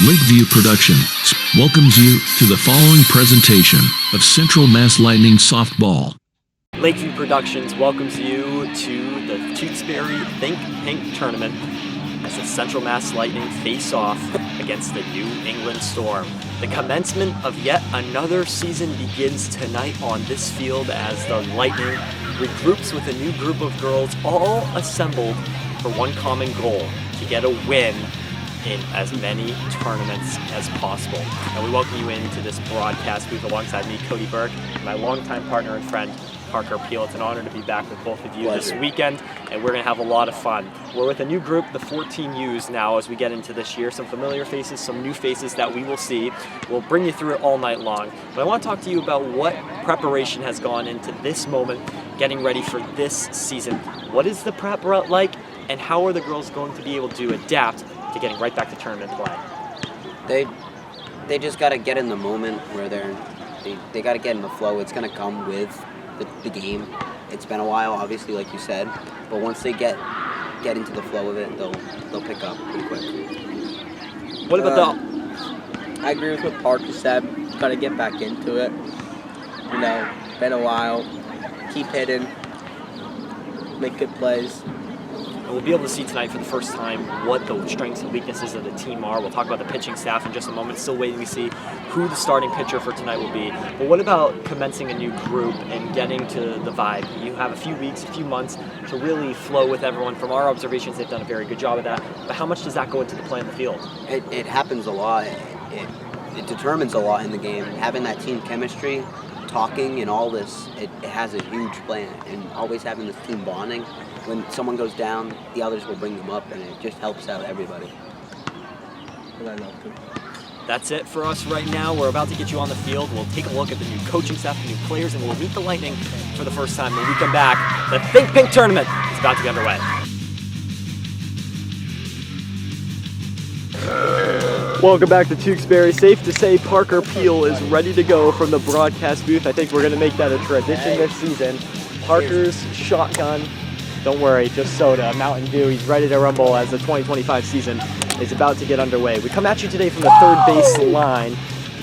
Lakeview Productions welcomes you to the following presentation of Central Mass Lightning Softball. Lakeview Productions welcomes you to the Tewksbury Think Pink Tournament as the Central Mass Lightning face off against the New England Storm. The commencement of yet another season begins tonight on this field as the Lightning regroups with a new group of girls, all assembled for one common goal: to get a win in as many tournaments as possible. And we welcome you into this broadcast booth alongside me, Cody Burke, and my longtime partner and friend, Parker Peel. It's an honor to be back with both of you this weekend, and we're going to have a lot of fun. We're with a new group, the 14Us now, as we get into this year. Some familiar faces, some new faces that we will see. We'll bring you through it all night long. But I want to talk to you about what preparation has gone into this moment, getting ready for this season. What is the prep route like, and how are the girls going to be able to adapt to getting right back to tournament play? They just got to get in the moment where they got to get in the flow. It's going to come with the game. It's been a while, obviously, like you said, but once they get into the flow of it, they'll pick up pretty quick. What about the? I agree with what Parker said. Got to get back into it. You know, been a while. Keep hitting. Make good plays. And we'll be able to see tonight for the first time what the strengths and weaknesses of the team are. We'll talk about the pitching staff in just a moment. Still waiting to see who the starting pitcher for tonight will be. But what about commencing a new group and getting to the vibe? You have a few weeks, a few months to really flow with everyone. From our observations, they've done a very good job of that. But how much does that go into the play in the field? It happens a lot. It determines a lot in the game. Having that team chemistry, talking and all this, it has a huge play. And always having this team bonding. When someone goes down, the others will bring them up, and it just helps out everybody. That's it for us right now. We're about to get you on the field. We'll take a look at the new coaching staff, the new players, and we'll meet the Lightning for the first time. When we come back, the Think Pink Tournament is about to get underway. Welcome back to Tewksbury. Safe to say Parker Peel is ready to go from the broadcast booth. I think we're going to make that a tradition this season. Parker's shotgun. Don't worry, just soda, Mountain Dew. He's ready to rumble as the 2025 season is about to get underway. We come at you today from the third base line.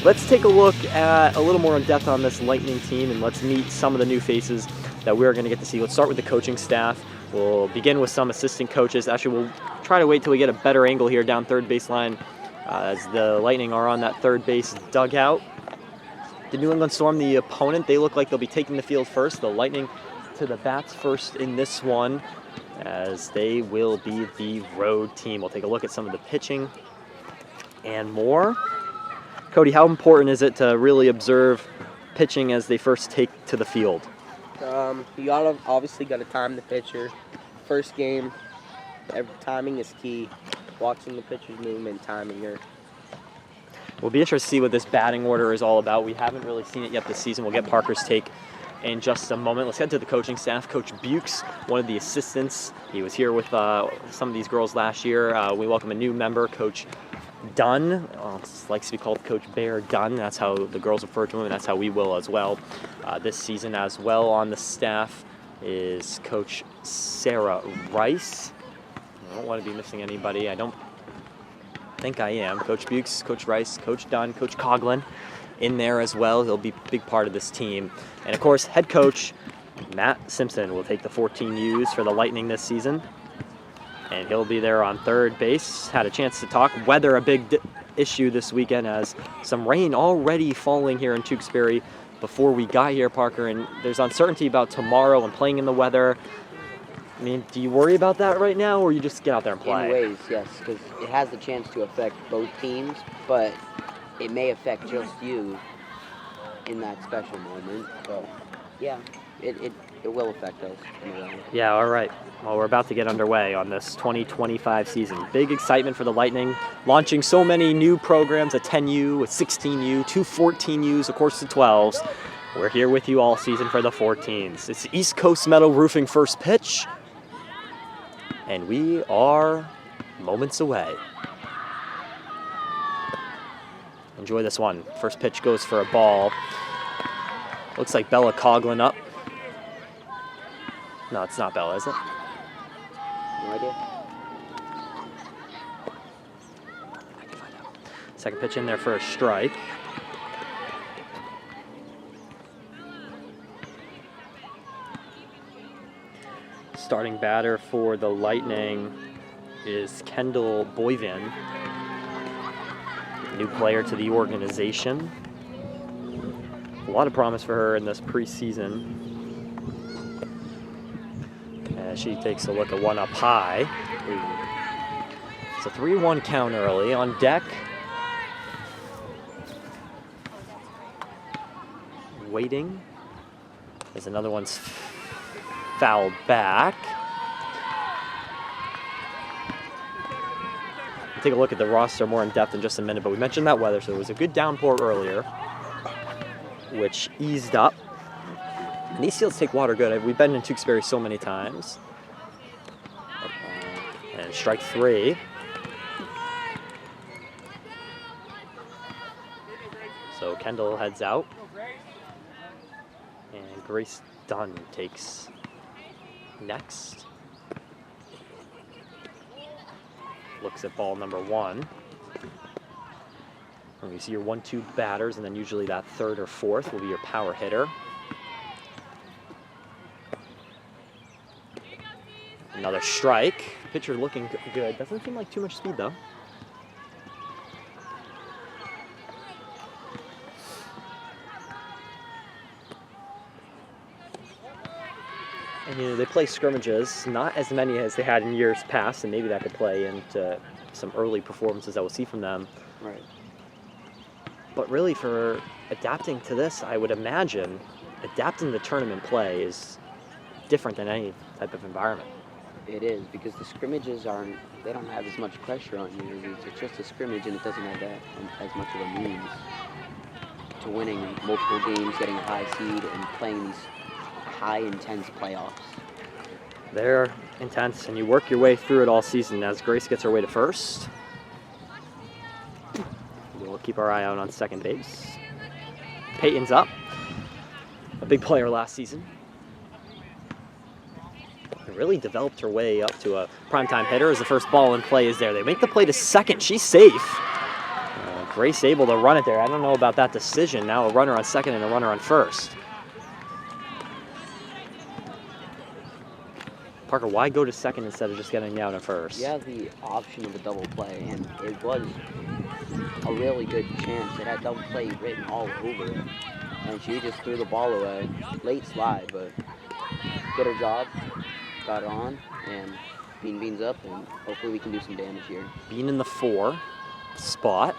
Let's take a look at a little more in depth on this Lightning team, and let's meet some of the new faces that we're going to get to see. Let's start with the coaching staff. We'll begin with some assistant coaches. Actually, we'll try to wait till we get a better angle here down third base line as the Lightning are on that third base dugout. The New England Storm, the opponent, they look like they'll be taking the field first. The Lightning to the bats first in this one, as they will be the road team. We'll take a look at some of the pitching and more. Cody, how important is it to really observe pitching as they first take to the field? You obviously got to time the pitcher. First game, timing is key. Watching the pitcher's movement, timing her. We'll be interested to see what this batting order is all about. We haven't really seen it yet this season. We'll get Parker's take in just a moment. Let's head to the coaching staff. Coach Bukes, one of the assistants. He was here with some of these girls last year. We welcome a new member, Coach Dunn. Likes to be called Coach Bear Dunn. That's how the girls refer to him, and that's how we will as well this season as well. On the staff is Coach Sarah Rice. I don't want to be missing anybody. I don't think I am. Coach Bukes, Coach Rice, Coach Dunn, Coach Coughlin in there as well. He'll be a big part of this team. And of course, head coach Matt Simpson will take the 14Us for the Lightning this season. And he'll be there on third base. Had a chance to talk. Weather, a big issue this weekend, as some rain already falling here in Tewksbury before we got here, Parker. And there's uncertainty about tomorrow and playing in the weather. I mean, do you worry about that right now, or you just get out there and play? In ways, yes, because it has the chance to affect both teams, but it may affect just you in that special moment. So, yeah, it will affect us. Yeah, all right. Well, we're about to get underway on this 2025 season. Big excitement for the Lightning, launching so many new programs, a 10U, a 16U, two 14Us, of course the 12s. We're here with you all season for the 14s. It's East Coast Metal Roofing first pitch, and we are moments away. Enjoy this one. First pitch goes for a ball. Looks like Bella Coughlin up. No, it's not Bella, is it? No idea. Second pitch in there for a strike. Starting batter for the Lightning is Kendall Boyvin, new player to the organization. A lot of promise for her in this preseason. As she takes a look at one up high. It's a 3-1 count early. On deck, waiting as another one's fouled back. We'll take a look at the roster more in depth in just a minute, but we mentioned that weather, so there was a good downpour earlier, which eased up. And these fields take water good. We've been in Tewksbury so many times. And strike 3. So Kendall heads out. And Grace Dunn takes next. Looks at ball number 1. And you see your 1-2 batters, and then usually that third or fourth will be your power hitter. Another strike. Pitcher looking good. Doesn't seem like too much speed though. And you know, they play scrimmages, not as many as they had in years past, and maybe that could play into some early performances that we'll see from them. Right. But really, for adapting to this, I would imagine adapting to tournament play is different than any type of environment. It is, because the scrimmages they don't have as much pressure on you. It's just a scrimmage, and it doesn't have that as much of a means to winning multiple games, getting a high seed, and playing these high, intense playoffs. They're intense, and you work your way through it all season. As Grace gets her way to first, we'll keep our eye out on second base. Peyton's up, a big player last season. Really developed her way up to a primetime hitter as the first ball in play is there. They make the play to second. She's safe. Grace able to run it there. I don't know about that decision. Now a runner on second and a runner on first. Parker, why go to second instead of just getting out at first? You have the option of a double play, and it was a really good chance. It had double play written all over it, and she just threw the ball away. Late slide, but did her job. Got it on, and Bean's up, and hopefully we can do some damage here. Bean in the 4 spot.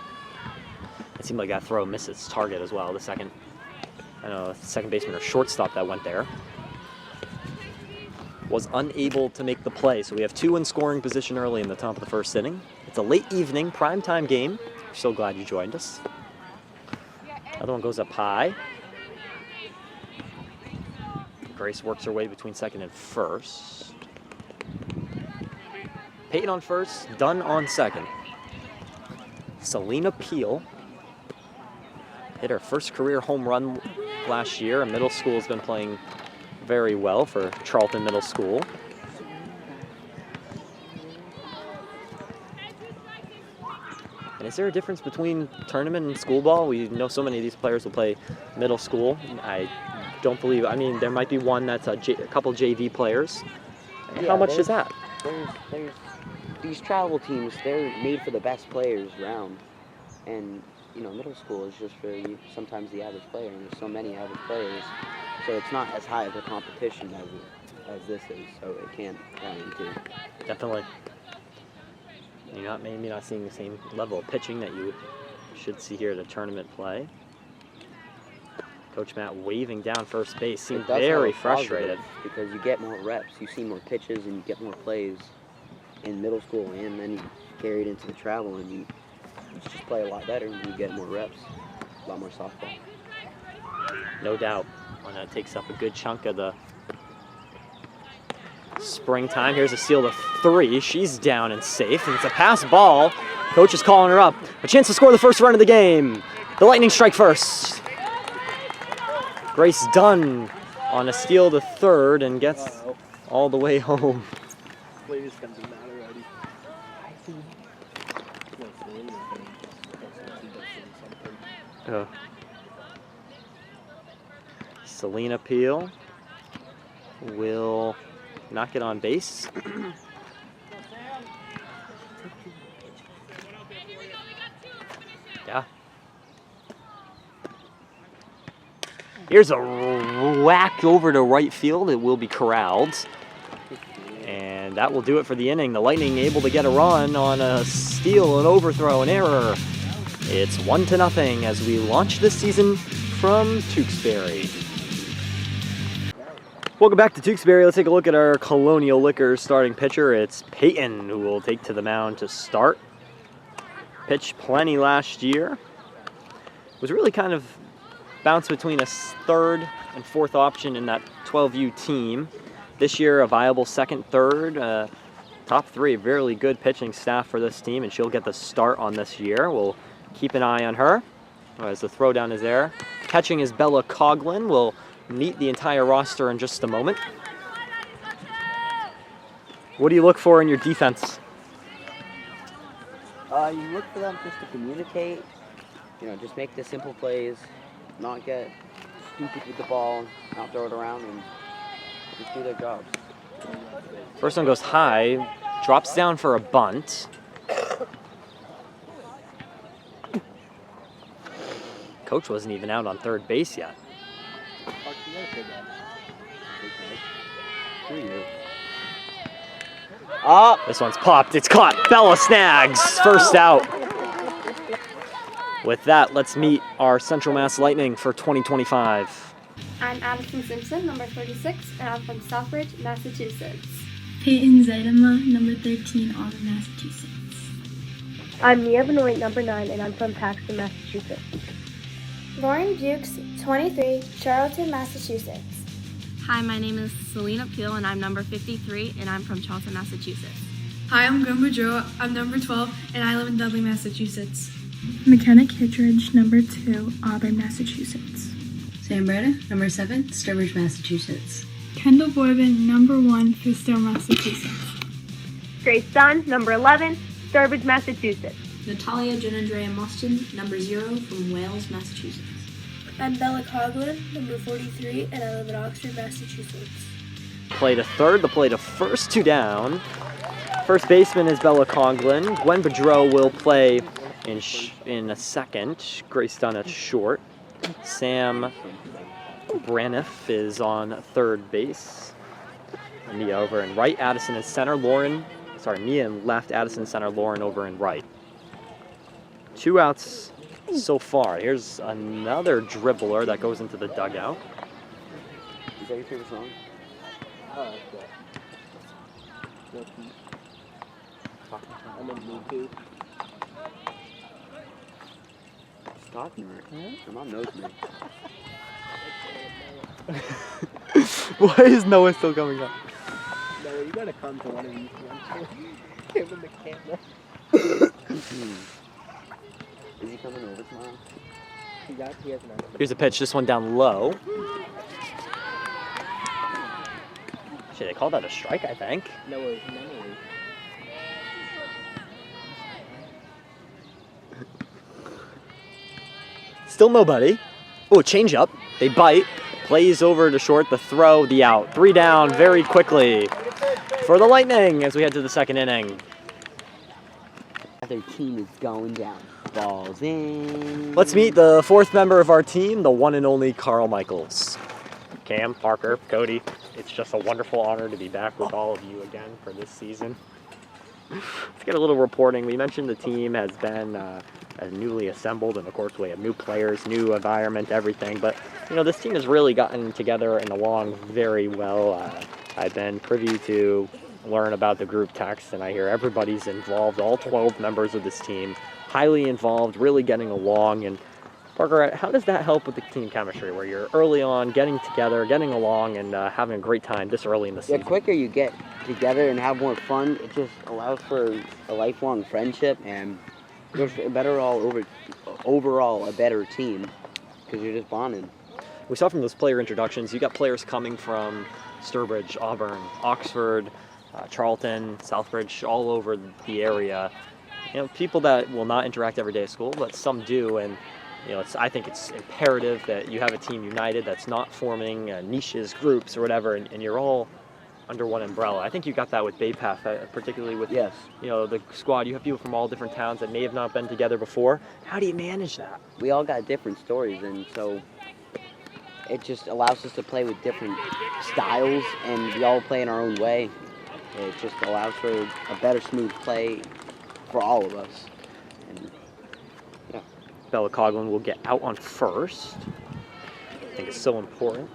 It seemed like that throw missed its target as well. The second baseman or shortstop that went there was unable to make the play. So we have 2 in scoring position early in the top of the first inning. It's a late evening primetime game. We're so glad you joined us. Another one goes up high. Grace works her way between second and first. Peyton on first, Dunn on second. Selena Peel hit her first career home run last year. And middle school has been playing very well for Charlton Middle School. And is there a difference between tournament and school ball? We know so many of these players will play middle school. I don't believe, I mean, there might be one that's a couple JV players. Yeah, how much is that? There's these travel teams, they're made for the best players around. And, you know, middle school is just for sometimes the average player, and there's so many average players. So it's not as high of a competition as this is, so it can't run into. Definitely. You're maybe not seeing the same level of pitching that you should see here at a tournament play. Coach Matt waving down first base, seemed very frustrated. Because you get more reps, you see more pitches, and you get more plays in middle school, and then you carry it into the travel, and you just play a lot better, and you get more reps, a lot more softball. No doubt. And that takes up a good chunk of the springtime. Here's a steal to 3. She's down and safe, and it's a pass ball. Coach is calling her up. A chance to score the first run of the game. The Lightning strike first. Grace Dunn on a steal to third and gets all the way home. Selena Peel will not get on base. Yeah. Here's a whack over to right field. It will be corralled. And that will do it for the inning. The Lightning able to get a run on a steal, an overthrow, an error. It's 1-0 as we launch this season from Tewksbury. Welcome back to Tewksbury. Let's take a look at our Colonial Liquors starting pitcher. It's Peyton who will take to the mound to start. Pitched plenty last year. Was really kind of bounced between a third and fourth option in that 12U team. This year, a viable second, third, top three. Really good pitching staff for this team, and she'll get the start on this year. We'll keep an eye on her as the throwdown is there. Catching is Bella Coughlin. We'll meet the entire roster in just a moment. What do you look for in your defense? You look for them just to communicate, just make the simple plays, not get stupid with the ball, not throw it around, and just do their jobs. First one goes high, drops down for a bunt. Coach wasn't even out on third base yet. This one's popped. It's caught. Bella snags. First out. With that, let's meet our Central Mass Lightning for 2025. I'm Addison Simpson, number 36, and I'm from Southbridge, Massachusetts. Peyton Zaidama, number 13, Auburn, Massachusetts. I'm Mia Benoit, number 9, and I'm from Paxton, Massachusetts. Lauren Bukes, 23, Charlton, Massachusetts. Hi, my name is Selena Peel, and I'm number 53, and I'm from Charlton, Massachusetts. Hi, I'm Gumbo Joe. I'm number 12, and I live in Dudley, Massachusetts. McKenna Kittredge, number 2, Auburn, Massachusetts. Sam Breda, number 7, Sturbridge, Massachusetts. Kendall Boyden, number 1, Fistale, Massachusetts. Grace Dunn, number 11, Sturbridge, Massachusetts. Natalia Janandrea Mustin, number 0, from Wales, Massachusetts. I'm Bella Coughlin, number 43, and I live in Oxford, Massachusetts. Play to third, the play to first, 2 down. First baseman is Bella Coughlin. Gwen Bedreau will play in a second. Grace Dunn at short. Sam Braniff is on third base. Mia over in right, Addison in center, Mia in left, Addison in center, Lauren over in right. 2 outs so far. Here's another dribbler that goes into the dugout. Is that your favorite song? I'm in mood too. Stop me. My mom knows me. Why is Noah still coming up? No, you gotta come to one of these ones. Give him the camera. Is he coming over tomorrow? He has an answer. Here's a pitch, this one down low. Shit, they called that a strike, I think. No worries. Still nobody. Oh, change up. They bite. Plays over to short, the throw, the out. 3 down very quickly for the Lightning as we head to the second inning. Their team is going down. Balls in. Let's meet the 4th member of our team, the one and only Carl Michaels. Cam, Parker, Cody, it's just a wonderful honor to be back with all of you again for this season. Let's get a little reporting. We mentioned the team has been newly assembled, and of course we have new players, new environment, everything. But this team has really gotten together and along very well. I've been privy to learn about the group text, and I hear everybody's involved. All 12 members of this team, highly involved, really getting along. And Parker, how does that help with the team chemistry, where you're early on getting together, getting along, and having a great time this early in the season? The quicker you get together and have more fun, it just allows for a lifelong friendship, and just a better overall a better team because you're just bonding. We saw from those player introductions, you got players coming from Sturbridge, Auburn, Oxford, Charlton, Southbridge, all over the area. People that will not interact every day at school, but some do, and I think it's imperative that you have a team united that's not forming niches, groups, or whatever, and you're all under one umbrella. I think you got that with Bay Path, particularly with Yes. The squad. You have people from all different towns that may have not been together before. How do you manage that? We all got different stories, and so it just allows us to play with different styles, and we all play in our own way. It just allows for a better smooth play for all of us. And yeah. Bella Coughlin will get out on first. I think it's so important.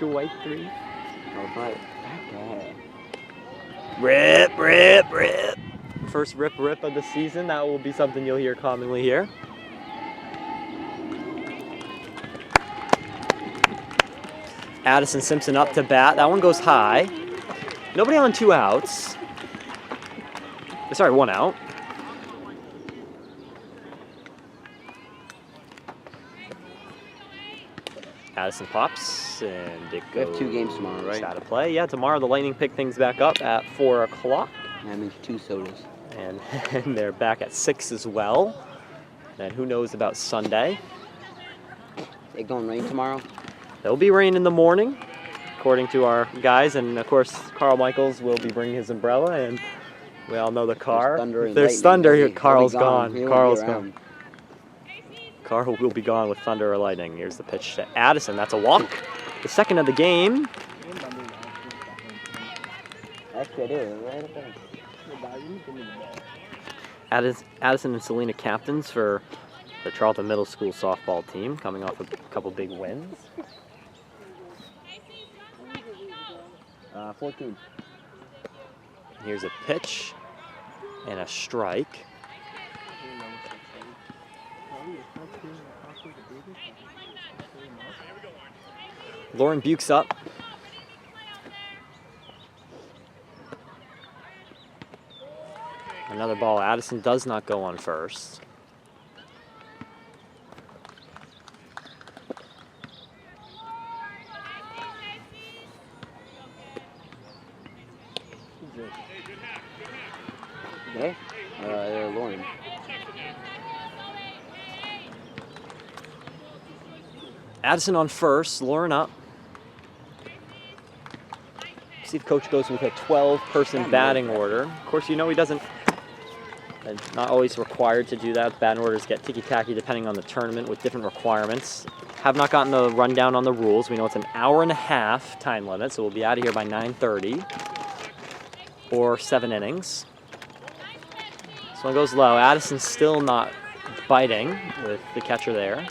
White three. All right. Okay. Rip. First rip of the season. That will be something you'll hear commonly here. Addison Simpson up to bat. That one goes high. Nobody on 2 outs. Sorry, 1 out. Addison pops, and it We goes have 2 games tomorrow, right? out of play. Yeah, tomorrow the Lightning pick things back up at 4 o'clock. That means 2 sodas. And they're back at 6 as well. And who knows about Sunday. It gonna rain tomorrow? There'll be rain in the morning, according to our guys. And of course, Carl Michaels will be bringing his umbrella. And we all know the car. There's thunder here. Carl's gone. Carl's gone. Carl will be gone with thunder or lightning. Here's the pitch to Addison. That's a walk. The second of the game. Actually, I do. Right up there. Addison and Selena captains for the Charlton Middle School softball team, coming off a couple big wins. 14. Here's a pitch and a strike. Lauren Bukes up. Another ball. Addison does not go on first. Okay. Lauren. Addison on first. Lauren up. See if coach goes with a 12-person batting order. Of course, he doesn't. Not always required to do that. Batting orders get ticky-tacky depending on the tournament with different requirements. Have not gotten the rundown on the rules. We know it's an hour-and-a-half time limit, so we'll be out of here by 9:30 or 7 innings. This one goes low. Addison's still not biting with the catcher there.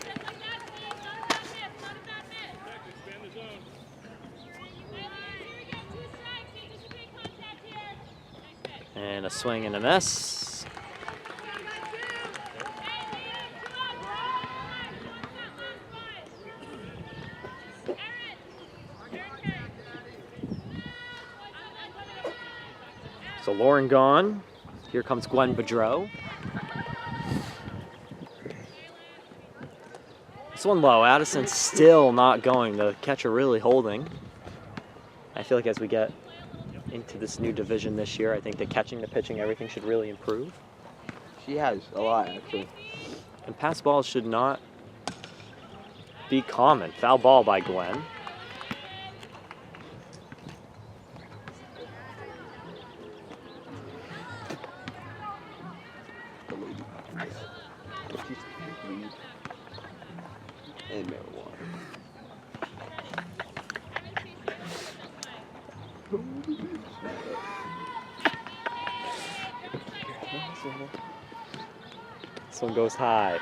And a swing and a miss. So Lauren gone. Here comes Gwen Bedreau. This one low. Addison's still not going. The catcher really holding. I feel like as we get into this new division this year, I think the catching, the pitching, everything should really improve. She has a lot, actually. And pass balls should not be common. Foul ball by Gwen. And marijuana. This one goes high.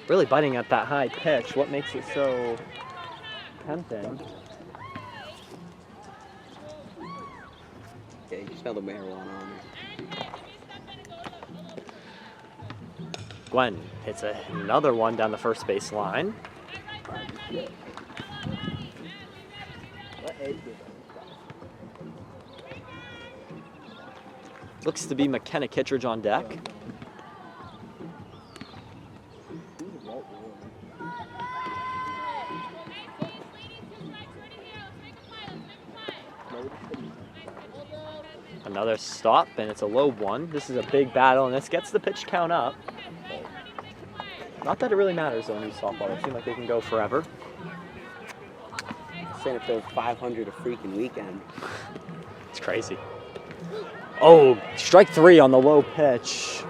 Really biting at that high pitch. What makes it so tempting? Okay, you smell the marijuana on me. Gwen hits another one down the first base line. Looks to be McKenna Kittredge on deck. Another stop, and it's a low one. This is a big battle, and this gets the pitch count up. Not that it really matters though in these softball. They seem like they can go forever. Saying if there was 500 a freaking weekend. It's crazy. Oh, strike 3 on the low pitch.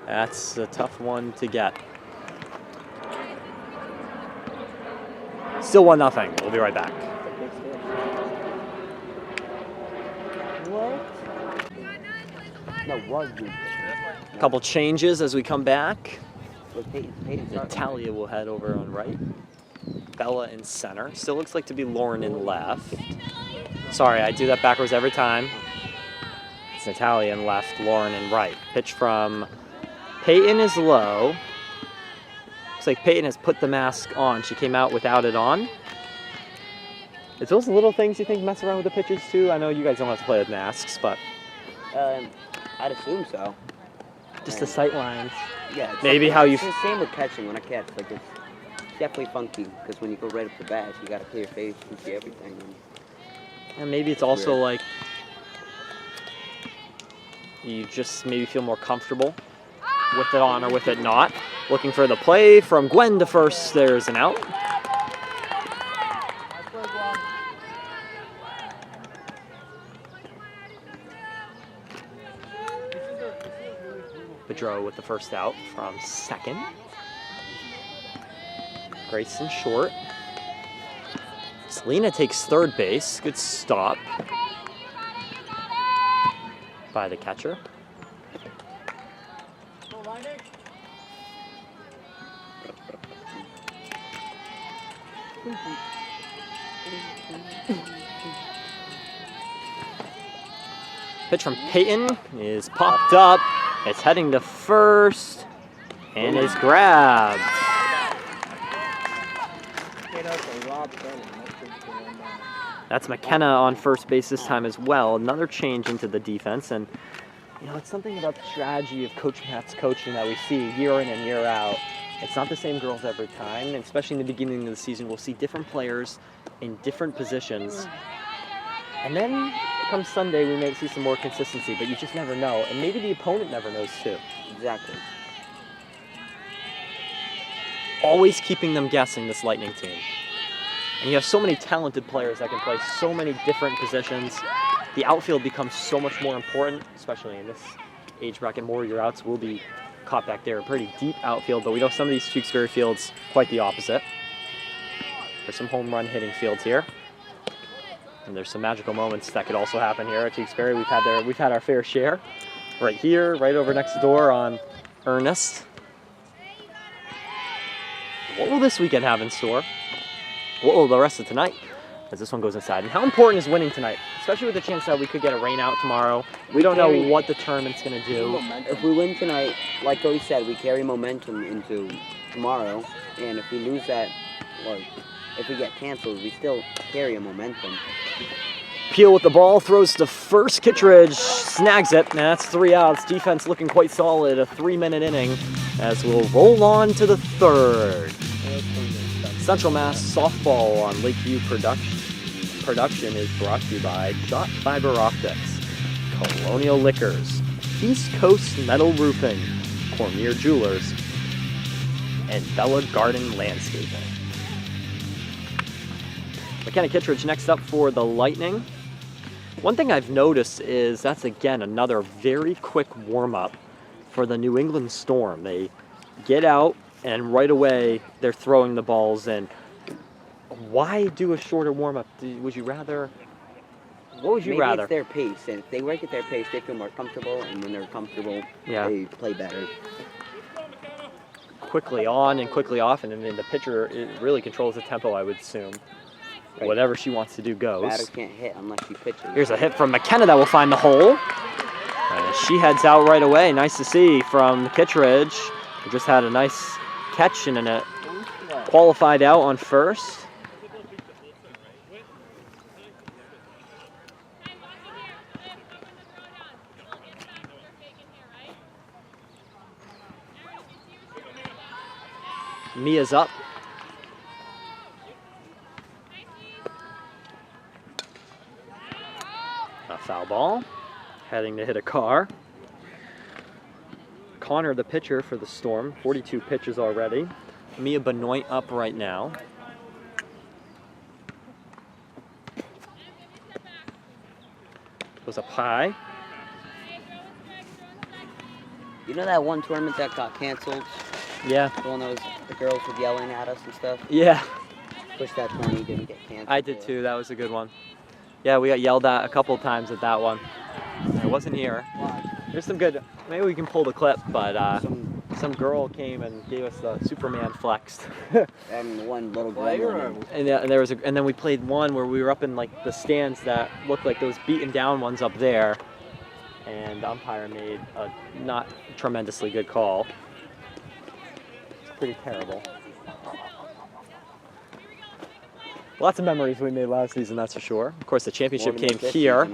That's a tough one to get. Still 1-0. We'll be right back. A couple changes as we come back. Natalia will head over on right. Bella in center. Still looks like to be Lauren in left. Sorry, I do that backwards every time. It's Natalia in left, Lauren in right. Pitch from Peyton is low. Looks like Peyton has put the mask on. She came out without it on. It's those little things you think mess around with the pitches too? I know you guys don't have to play with masks, but I'd assume so. just the sight lines. Yeah. Maybe how you. It's the same with catching. When I catch, like it's definitely funky because when you go right up the bat, you gotta clear your face and see everything. And maybe it's also like you just maybe feel more comfortable with it on or with it not. Looking for the play from Gwen to first. There's an out. Pedro with the first out from second. Grayson short. Selena takes third base. Good stop by the catcher. Pitch from Peyton is popped up. It's heading to first and is grabbed. That's McKenna on first base this time as well. Another change into the defense. And, you know, it's something about the strategy of Coach Matt's coaching that we see year in and year out. It's not the same girls every time, and especially in the beginning of the season, we'll see different players in different positions. And then come Sunday, we may see some more consistency, but you just never know. And maybe the opponent never knows too. Exactly. Always keeping them guessing, this Lightning team. And you have so many talented players that can play so many different positions. The outfield becomes so much more important, especially in this age bracket. More of your outs will be caught back there. A pretty deep outfield, but we know some of these Tewksbury fields quite the opposite. There's some home run hitting fields here. And there's some magical moments that could also happen here at Tewksbury. We've had our fair share. Right here, right over next door on Ernest. What will this weekend have in store? What will the rest of tonight as this one goes inside? And how important is winning tonight? Especially with the chance that we could get a rain out tomorrow. We don't know what the tournament's going to do. If we win tonight, like Cody said, we carry momentum into tomorrow. And if we lose that, or if we get canceled, we still carry a momentum. Peel with the ball, throws to first. Kittredge snags it, and that's 3 outs. Defense looking quite solid. A 3-minute inning as we'll roll on to the third. Central Mass Softball on Lakeview Production is brought to you by Shot Fiber Optics, Colonial Liquors, East Coast Metal Roofing, Cormier Jewelers, and Bella Garden Landscaping. McKenna Kittredge next up for the Lightning. One thing I've noticed is that's again another very quick warm-up for the New England Storm. They get out and right away they're throwing the balls in. Why do a shorter warm-up? Would you rather? What would you rather? Maybe it's their pace, and if they work at their pace, they feel more comfortable, and when they're comfortable, they play better. Quickly on and quickly off, and then the pitcher really controls the tempo, I would assume. Right. Whatever she wants to do goes. Batter can't hit unless she pitches. Here's a hit from McKenna that will find the hole. And she heads out right away. Nice to see from Kittredge, who just had a nice catch and a qualified out on first. Mia's up. A foul ball. Heading to hit a car. Connor, the pitcher for the Storm, 42 pitches already. Mia Benoit up right now. Goes up high. You know that one tournament that got canceled? Yeah. The one that was, the girls were yelling at us and stuff? Yeah. Wish that tourney didn't get canceled. I did too. That was a good one. Yeah, we got yelled at a couple times at that one. I wasn't here. There's some good. Maybe we can pull the clip, but some girl came and gave us the Superman flex. And one little girl. And then we played one where we were up in like the stands that looked like those beaten down ones up there, and the umpire made a not tremendously good call. It's pretty terrible. Lots of memories we made last season, that's for sure. Of course, the championship came here.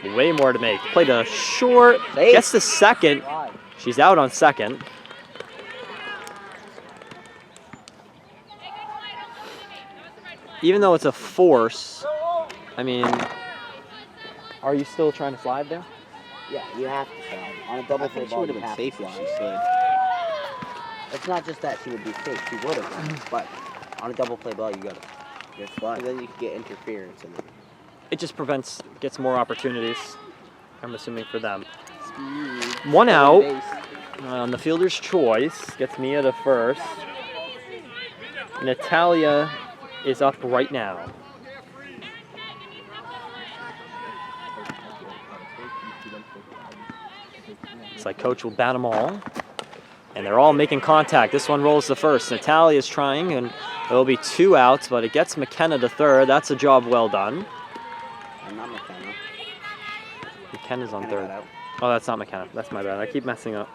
Way more to make. Played a short, gets the second. She's out on second. Even though it's a force, I mean, are you still trying to slide there? Yeah, you have to slide. On a double play ball, you have to slide. It's not just that she would be safe. She would have, but on a double play ball, you got to slide. And then you can get interference in it. It just gets more opportunities, I'm assuming, for them. One out on the fielder's choice. Gets Mia to first. Natalia is up right now. It's like coach will bat them all. And they're all making contact. This one rolls to first. Natalia is trying, and it'll be 2 outs, but it gets McKenna to third. That's a job well done. Not McKenna. McKenna's on third. Out. Oh, that's not McKenna. That's my bad. I keep messing up.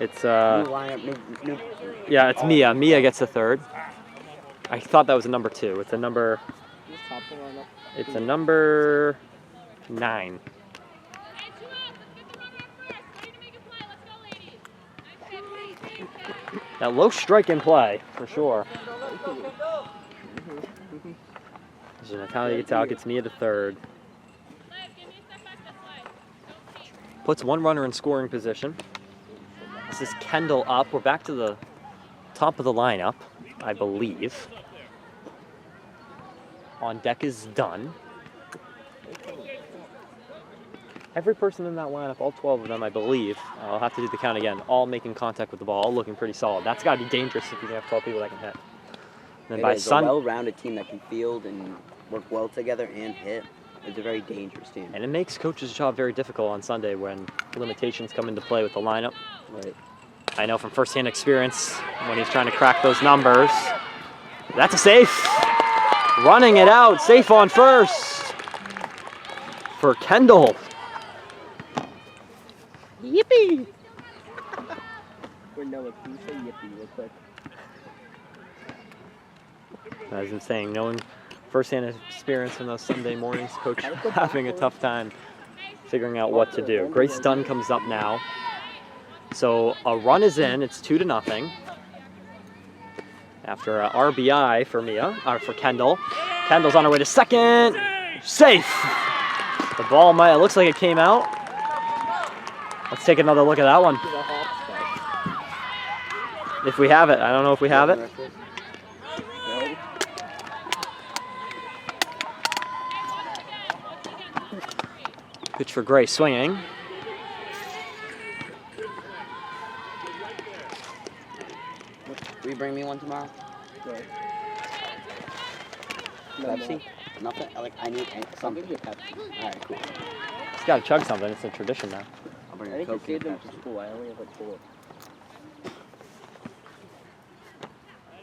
It's New lineup, new. yeah, it's Mia. Mia gets the third. I thought that was a number 2. It's a number. It's a number 9. That low strike in play for sure. So Natalia gets out, gets Mia to third. Puts one runner in scoring position. This is Kendall up. We're back to the top of the lineup, I believe. On deck is done. Every person in that lineup, all 12 of them, I believe, I'll have to do the count again, all making contact with the ball, all looking pretty solid. That's got to be dangerous if you can have 12 people that can hit. And then It by is a well-rounded team that can field and work well together and hit. It's a very dangerous team. And it makes coach's job very difficult on Sunday when limitations come into play with the lineup. Right. I know from firsthand experience when he's trying to crack those numbers. That's a safe. Running it out, safe on first for Kendall. Yippee! Noah, can you say yippee real quick? As I'm saying, knowing firsthand experience in those Sunday mornings, coach having a tough time figuring out what to do. Grace Dunn comes up now. So a run is in, it's 2-0. After a RBI for for Kendall. Kendall's on her way to second. Safe. The ball it looks like it came out. Let's take another look at that one. If we have it, I don't know if we have it. Pitch for Gray, swinging. Will you bring me one tomorrow? Right. Pepsi? Nothing? I need something. Alright, cool. It's got to chug something. It's a tradition now. I'll bring I a think I Coke saved and them Pepsi. for school. I only have like 4.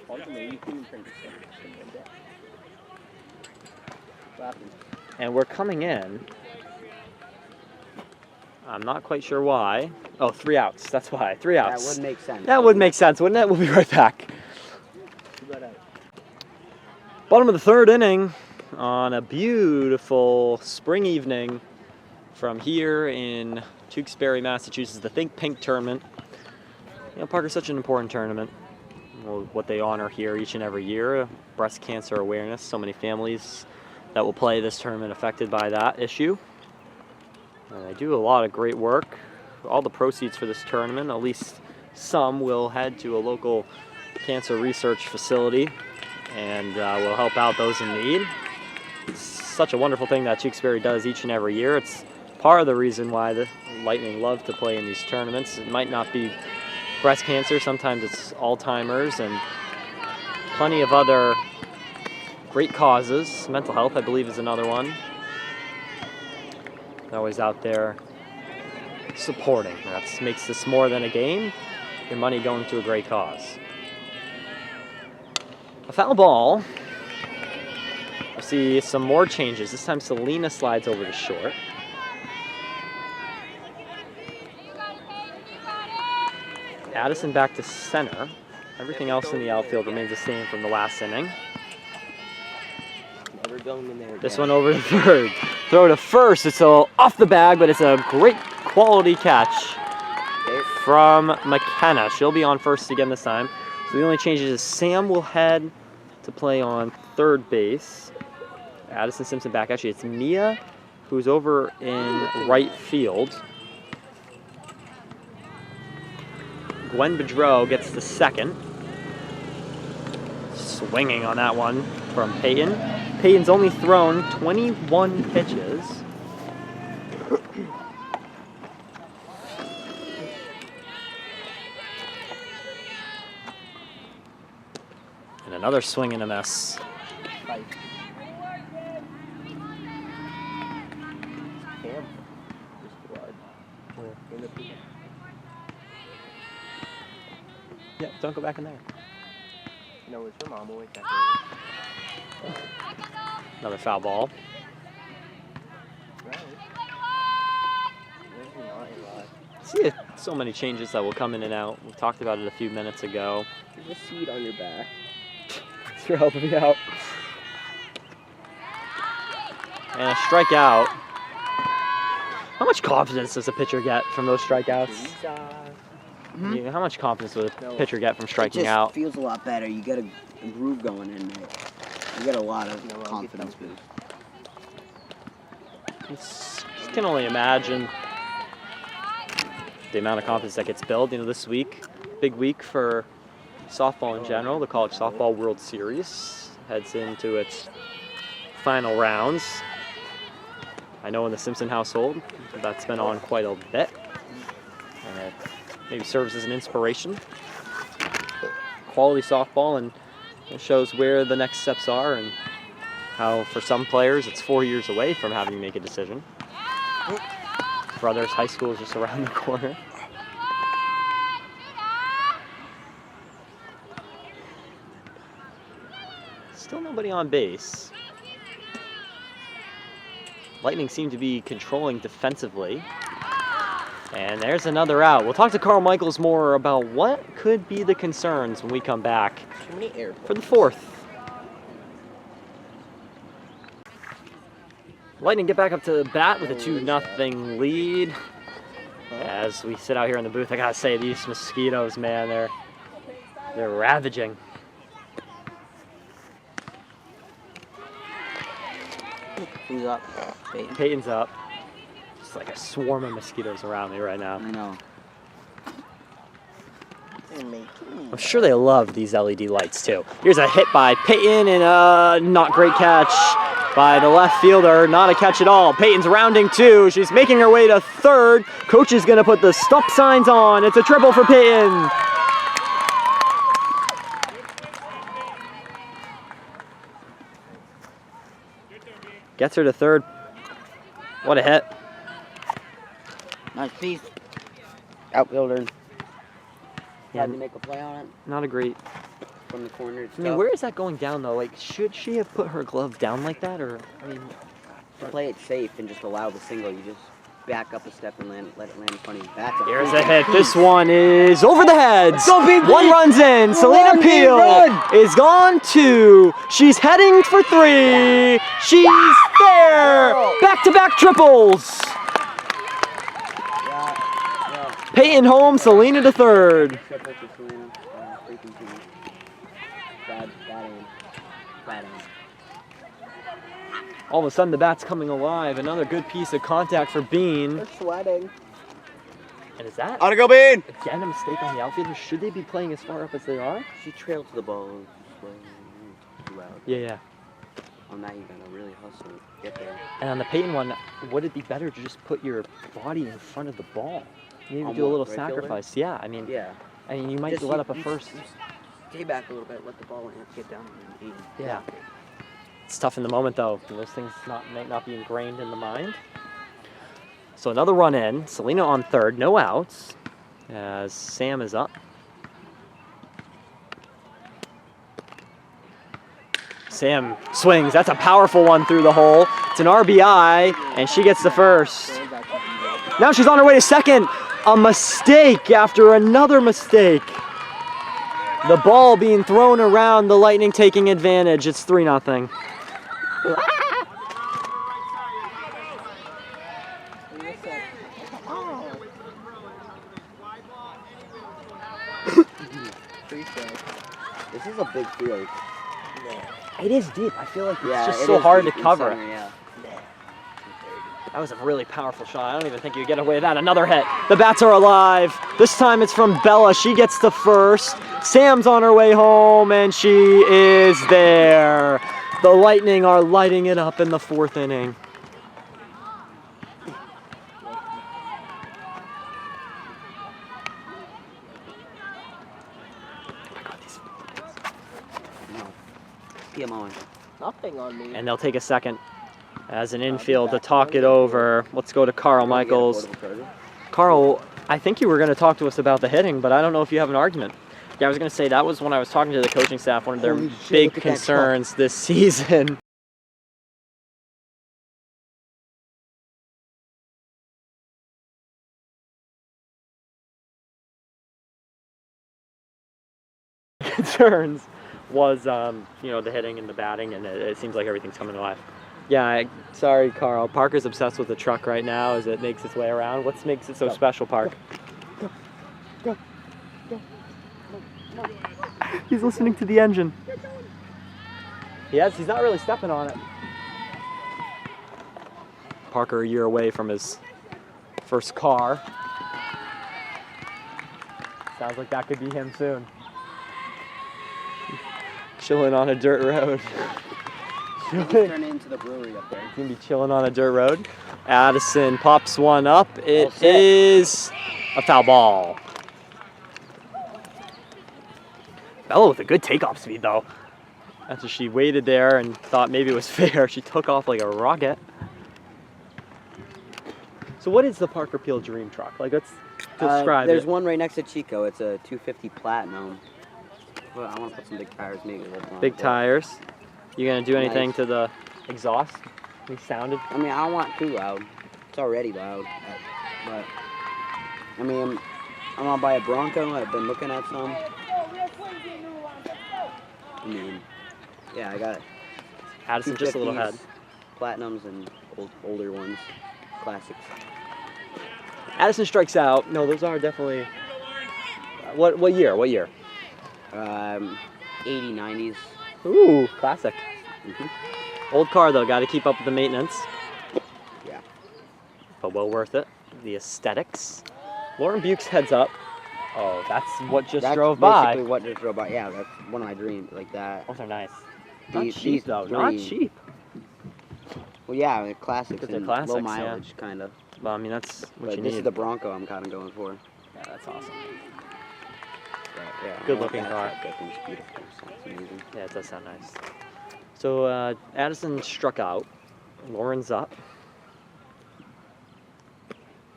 Ultimately, you can print something like that. What happened? And we're coming in. I'm not quite sure why. Oh, 3 outs. That's why. 3 outs. That would make sense. That would make sense, wouldn't it? We'll be right back. Bottom of the 3rd inning on a beautiful spring evening from here in Tewksbury, Massachusetts, the Think Pink tournament. You know, Parker's such an important tournament. what they honor here each and every year, breast cancer awareness. So many families that will play this tournament affected by that issue. And they do a lot of great work. All the proceeds for this tournament, at least some, will head to a local cancer research facility and will help out those in need. It's such a wonderful thing that Tewksbury does each and every year. It's part of the reason why the Lightning love to play in these tournaments. It might not be breast cancer, sometimes it's Alzheimer's and plenty of other great causes. Mental health, I believe, is another one. They're always out there supporting. That makes this more than a game. Your money going to a great cause. A foul ball. We'll see some more changes. This time Selena slides over to short. Addison back to center. Everything else in the outfield remains the same from the last inning. This one over to third. Throw to first. It's off the bag, but it's a great quality catch from McKenna. She'll be on first again this time. So the only change is Sam will head to play on third base. Addison Simpson back. Actually, it's Mia who's over in right field. Gwen Bedreau gets the second. Swinging on that one from Peyton. Peyton's only thrown 21 pitches. And another swing and a miss. Yeah, don't go back in there. No, it's your mom always back there. Another foul ball. See so many changes that will come in and out. We talked about it a few minutes ago. There's a seat on your back. Thanks for helping me out. And a strikeout. How much confidence does a pitcher get from those strikeouts? Yeah, how much confidence would a pitcher get from striking out? It feels a lot better. You get a groove going in there. You get a lot of confidence boost. I can only imagine the amount of confidence that gets built. You know, this week, big week for softball in general. The College Softball World Series heads into its final rounds. I know in the Simpson household, that's been on quite a bit. And it maybe serves as an inspiration. Quality softball, and it shows where the next steps are and how for some players it's 4 years away from having to make a decision. For others, high school is just around the corner. Still nobody on base. Lightning seem to be controlling defensively. And there's another out. We'll talk to Carl Michaels more about what could be the concerns when we come back for the fourth. Lightning get back up to the bat with a 2-0 lead. As we sit out here in the booth, I gotta say, these mosquitoes, man, they're ravaging. Who's up? Peyton. Peyton's up. It's like a swarm of mosquitoes around me right now. I know. I'm sure they love these LED lights too. Here's a hit by Peyton and a not great catch by the left fielder. Not a catch at all. Peyton's rounding two. She's making her way to third. Coach is gonna put the stop signs on. It's a triple for Peyton. Gets her to third. What a hit. Nice piece. Outfielder. Yeah, Had to make a play on it not a great. from the corner. I mean, where is that going down though? Like, should she have put her glove down like that, or I mean, To play it safe and just allow the single, you just back up a step and let it land in front of you. That's here's a hit. This one is over the heads. Go, big One lead. runs in. Selena Run, Peel run. is gone two. She's heading for three. She's there. Back-to-back triples. Peyton home, Selena to third. Triple for Selena. Freaking team. Bad aim. Bad aim. All of a sudden, the bat's coming alive. Another good piece of contact for Bean. They're sweating. And is that On to go, Bean! again a mistake on the outfielder? Should they be playing as far up as they are? She trailed to the ball. Too out. Yeah. On that, you gotta really hustle to get there. And on the Peyton one, would it be better to just put your body in front of the ball? Maybe On do a what, little right fielder? sacrifice. Yeah, I mean, Yeah. you might Just let up a first. Stay back a little bit, let the ball get down and eat. Yeah. It's tough in the moment, though. Those things might not be ingrained in the mind. So another run in. Selena on third, no outs, as Sam is up. Sam swings. That's a powerful one through the hole. It's an RBI, and she gets the first. Now she's on her way to second. A mistake after another mistake. The ball being thrown around, the Lightning taking advantage. It's 3-0. This is a big field. It is deep. I feel like it's Yeah, just it so is hard to deep in cover. center, yeah. That was a really powerful shot. I don't even think you get away with that. Another hit. The bats are alive. This time it's from Bella. She gets the first. Sam's on her way home, and she is there. The Lightning are lighting it up in the fourth inning. Nothing on me. And they'll take a second as an infield to talk it over. Let's go to Carl Michaels. Carl, I think you were going to talk to us about the hitting, but I don't know if you have an argument. Yeah, I was going to say that was when I was talking to the coaching staff, one of their Holy shit, big look at that concerns this season. Concerns was, the hitting and the batting, and it seems like everything's coming alive. Yeah, sorry, Carl. Parker's obsessed with the truck right now as it makes its way around. What makes it so special, Park? Go. He's listening to the engine. He's not really stepping on it. Parker a year away from his first car. Sounds like that could be him soon. Chilling on a dirt road. Turn into the brewery up there. He's gonna be chilling on a dirt road. Addison pops one up. It is a foul ball. Bella with a good takeoff speed though. After she waited there and thought maybe it was fair, she took off like a rocket. So what is the Parker Peel Dream Truck? Like, let's describe There's it. one right next to Chico. It's a 250 Platinum. Well, I want to put some big tires, maybe. Big tires. You gonna do anything to the exhaust? Any sounded? I mean, I don't want too loud. It's already loud. But, I mean, I'm gonna buy a Bronco. I've been looking at some. I mean, yeah, I got it. Addison just a little head. Platinums and older ones. Classics. Addison strikes out. No, those are definitely. What year? What year? 80s, 90s. Ooh, classic. Old car though, got to keep up with the maintenance. Yeah. But well worth it. The aesthetics. Lauren Bukes heads up. Oh, that's what just drove by. Basically what just drove by. Yeah, that's one of my dreams, like that. Those are nice. Not cheap though. Not cheap. Well, yeah, they're classics They're and classics, low mileage, kind of. Well, I mean, that's what you This need. is the Bronco I'm kind of going for. Yeah, that's awesome. But, yeah, Good looking car. I think it's beautiful. Sounds amazing. Yeah, it does sound nice. So Addison struck out. Lauren's up.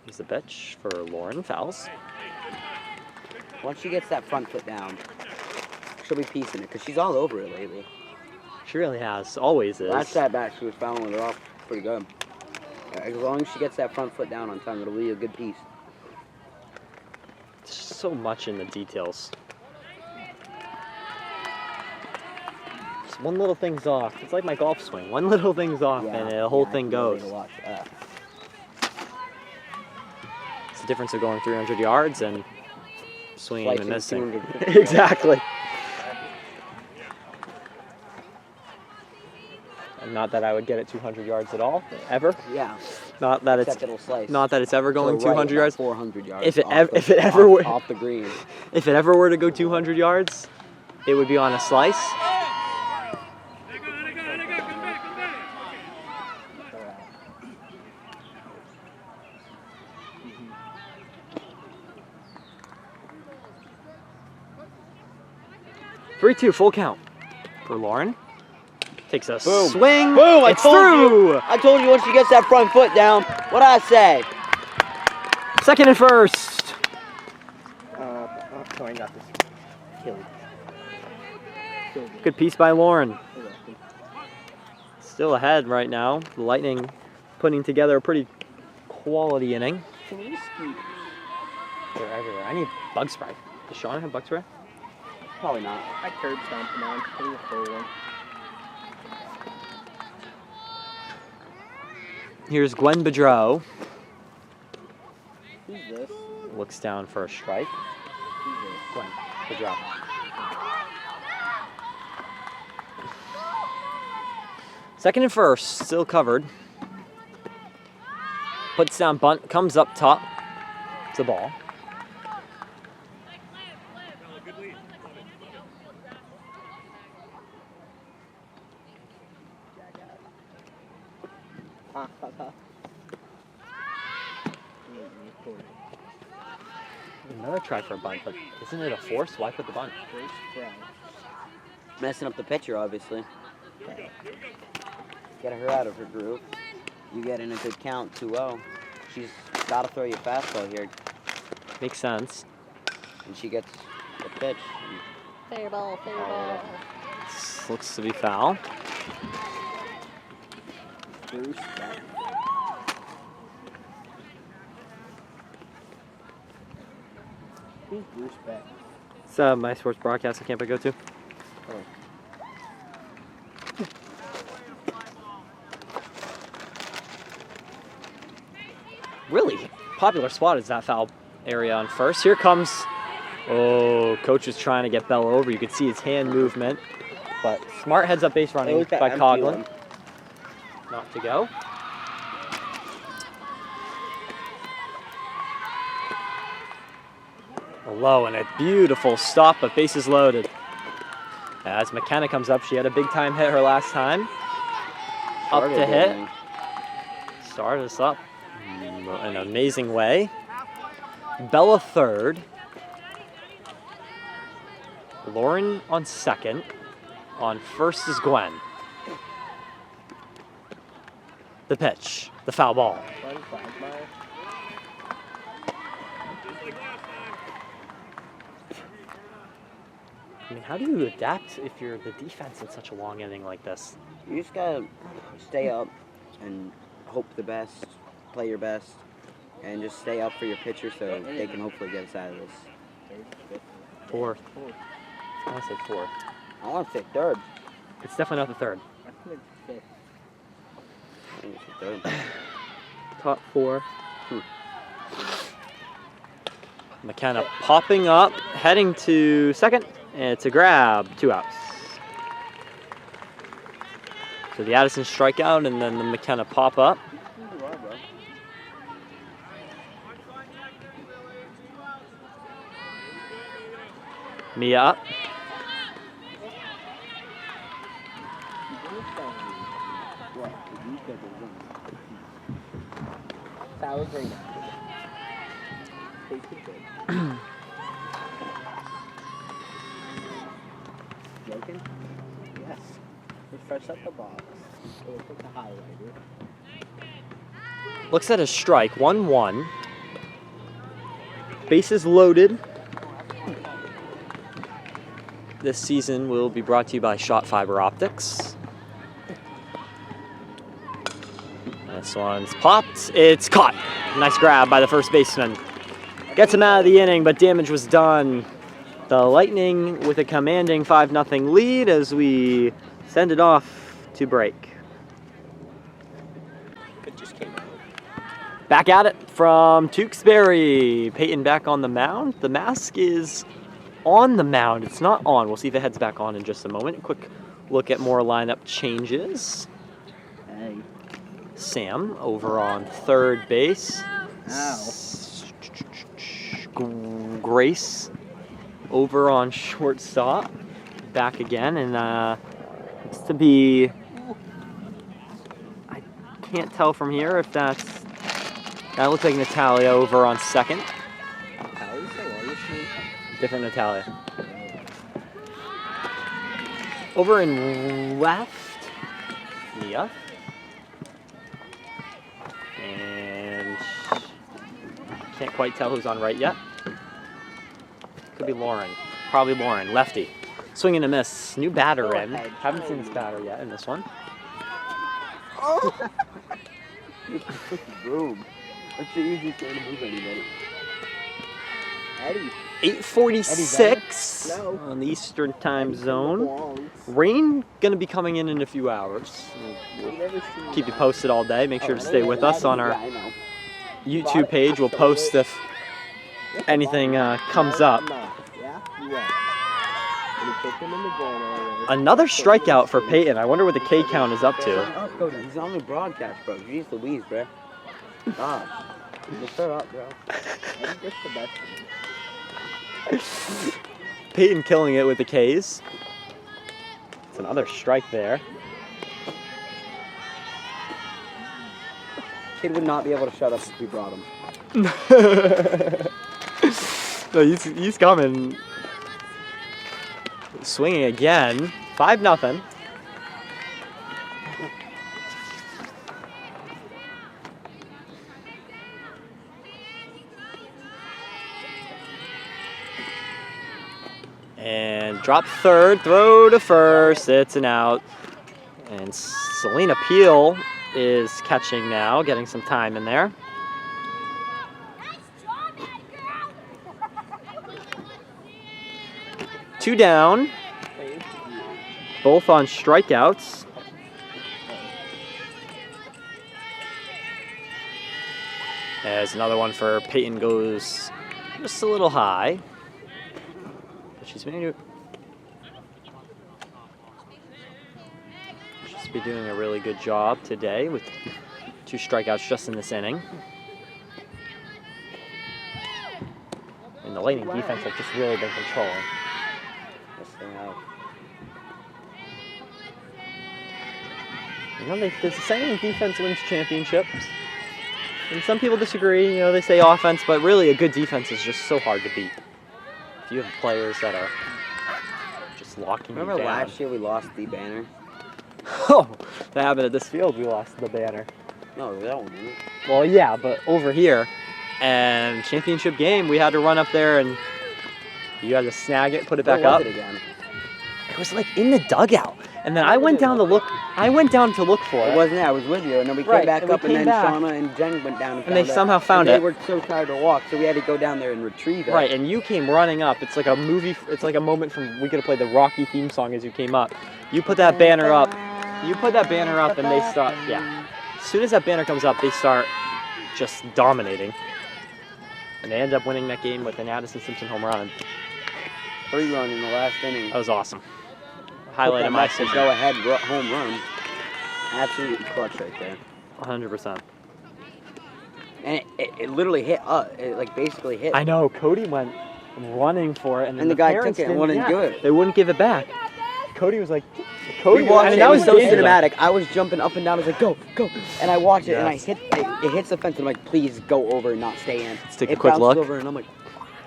Here's the pitch for Lauren. Fouls. Once she gets that front foot down, she'll be piecing it because she's all over it lately. She really has. Always is. Last at bat, she was fouling with her off pretty good. As long as she gets that front foot down on time, it'll be a good piece. There's so much in the details. Just one little thing's off. It's like my golf swing. One little thing's off, and the whole thing goes. It's the difference of going 300 yards and swinging and missing. Exactly. Not that I would get it 200 yards at all, ever. Yeah. Not that Except it's it'll slice. not that it's ever going So right 200 about yards. 400 yards. If it off ev- the- if it ever were off the green. if it ever were to go 200 yards, it would be on a slice. Three-two, full count for Lauren. Takes a Boom. swing. Boom! It's through. I told you once she gets that front foot down. What'd I say? Second and first. I got this. Killed. Good piece by Lauren. Still ahead right now. The Lightning putting together a pretty quality inning. Can you skeet? They're everywhere. I need bug spray. Does Sean have bug spray? Probably not. I curb stomped him on. Give me a full one. Here's Gwen Bedreau. Who's this? Looks down for a strike. Who's this? Gwen Bedreau. Second and first, still covered. Puts down bunt, comes up top. It's a ball. Another try for a bunt, but isn't it a force? Why put the bunt? Messing up the pitcher, obviously. Get her out of her groove. You get in a good count, 2-0. She's got to throw you a fastball here. Makes sense. And she gets the pitch. Fair ball, fair ball. This looks to be foul. Bruce Beck. Who's Bruce Beck? It's my sports broadcasting camp I go to. Really popular spot is that foul area on first. Here comes, coach is trying to get Bell over. You could see his hand movement, but smart heads up base running by Coughlin. Not to go. Low and a beautiful stop, but bases loaded. As McKenna comes up, she had a big time hit her last time. Up to hit. Started us up in an amazing way. Bella third. Lauren on second. On first is Gwen. The pitch, the foul ball. I mean, how do you adapt if you're the defense in such a long inning like this? You just gotta stay up and hope the best, play your best, and just stay up for your pitcher so they can hopefully get us out of this. Fourth. I want to say fourth. I want to say third. It's definitely not the third. I think it's the third. Top four. McKenna popping up, heading to second, and it's a grab, 2 outs. So the Addison strikeout, and then the McKenna pop up. Mia up. That was very nice. Joking? Yes. Refresh up the box. Look at the highlighter. Looks at a strike, 1-1. Bases loaded. This season will be brought to you by Shot Fiber Optics. This one's popped. It's caught. Nice grab by the first baseman. Gets him out of the inning, but damage was done. The Lightning with a commanding 5-0 lead as we send it off to break. It just came out. Back at it from Tewksbury. Peyton back on the mound. The mask is on the mound. It's not on. We'll see if it heads back on in just a moment. Quick look at more lineup changes. Sam over on third base. Grace over on shortstop. Back again, and it's to be. I can't tell from here if that looks like Natalia over on second. Different Natalia. Over in left, Mia. And can't quite tell who's on right yet. Could be Lauren. Probably Lauren, lefty. Swing and a miss. New batter in. Haven't seen this batter yet in this one. Boom. That's the easiest way to move anybody. 8:46 on the Eastern Time Zone. Rain gonna be coming in a few hours. We'll keep you posted all day. Make sure to stay with us on our YouTube page. We'll post if anything comes up. Another strikeout for Peyton. I wonder what the K count is up to. Oh, he's on the broadcast, bro. Jeez Louise, bro. God. Just shut up, bro. That's the best. Peyton killing it with the Ks. It's another strike there. Kid would not be able to shut up if we brought him. No, he's coming. Swinging again. 5-0. And drop third, throw to first, it's an out. And Selena Peel is catching now, getting some time in there. Two down, both on strikeouts. As another one for Peyton goes just a little high. She's be doing a really good job today with 2 strikeouts just in this inning. And the Lightning defense have just really been controlling this thing out. You know, there's a saying, defense wins championships. And some people disagree, you know, they say offense, but really a good defense is just so hard to beat. You have players that are just locking you down. Remember last year we lost the banner? Oh, that happened at this field. We lost the banner. No, that one didn't. Well, yeah, but over here, and championship game, we had to run up there and you had to snag it, put it back up. Where was it again? It was like in the dugout, and then I went down to look. I went down to look for it. It wasn't there. I was with you, and then we came back up, and then Shauna and Jen went down and they somehow found it. They were so tired to walk, so we had to go down there and retrieve it. Right, and you came running up. It's like a movie. It's like a moment from we could have played the Rocky theme song as you came up. You put that banner up. You put that banner up, and they start. Yeah. As soon as that banner comes up, they start just dominating, and they end up winning that game with an Addison Simpson home run. 3-run in the last inning. That was awesome. Highlight of my season. Go ahead home run. Absolutely clutch right there. 100%. And it literally hit it like basically hit. I know. Cody went running for it, and then the guy parents took it and wouldn't do it. They wouldn't give it back. Cody was like, that was so cinematic. I was jumping up and down. I was like, go, go. And I watched it, and I hit it hits the fence, and I'm like, please go over and not stay in. Let's take a quick look. Over, and I'm like,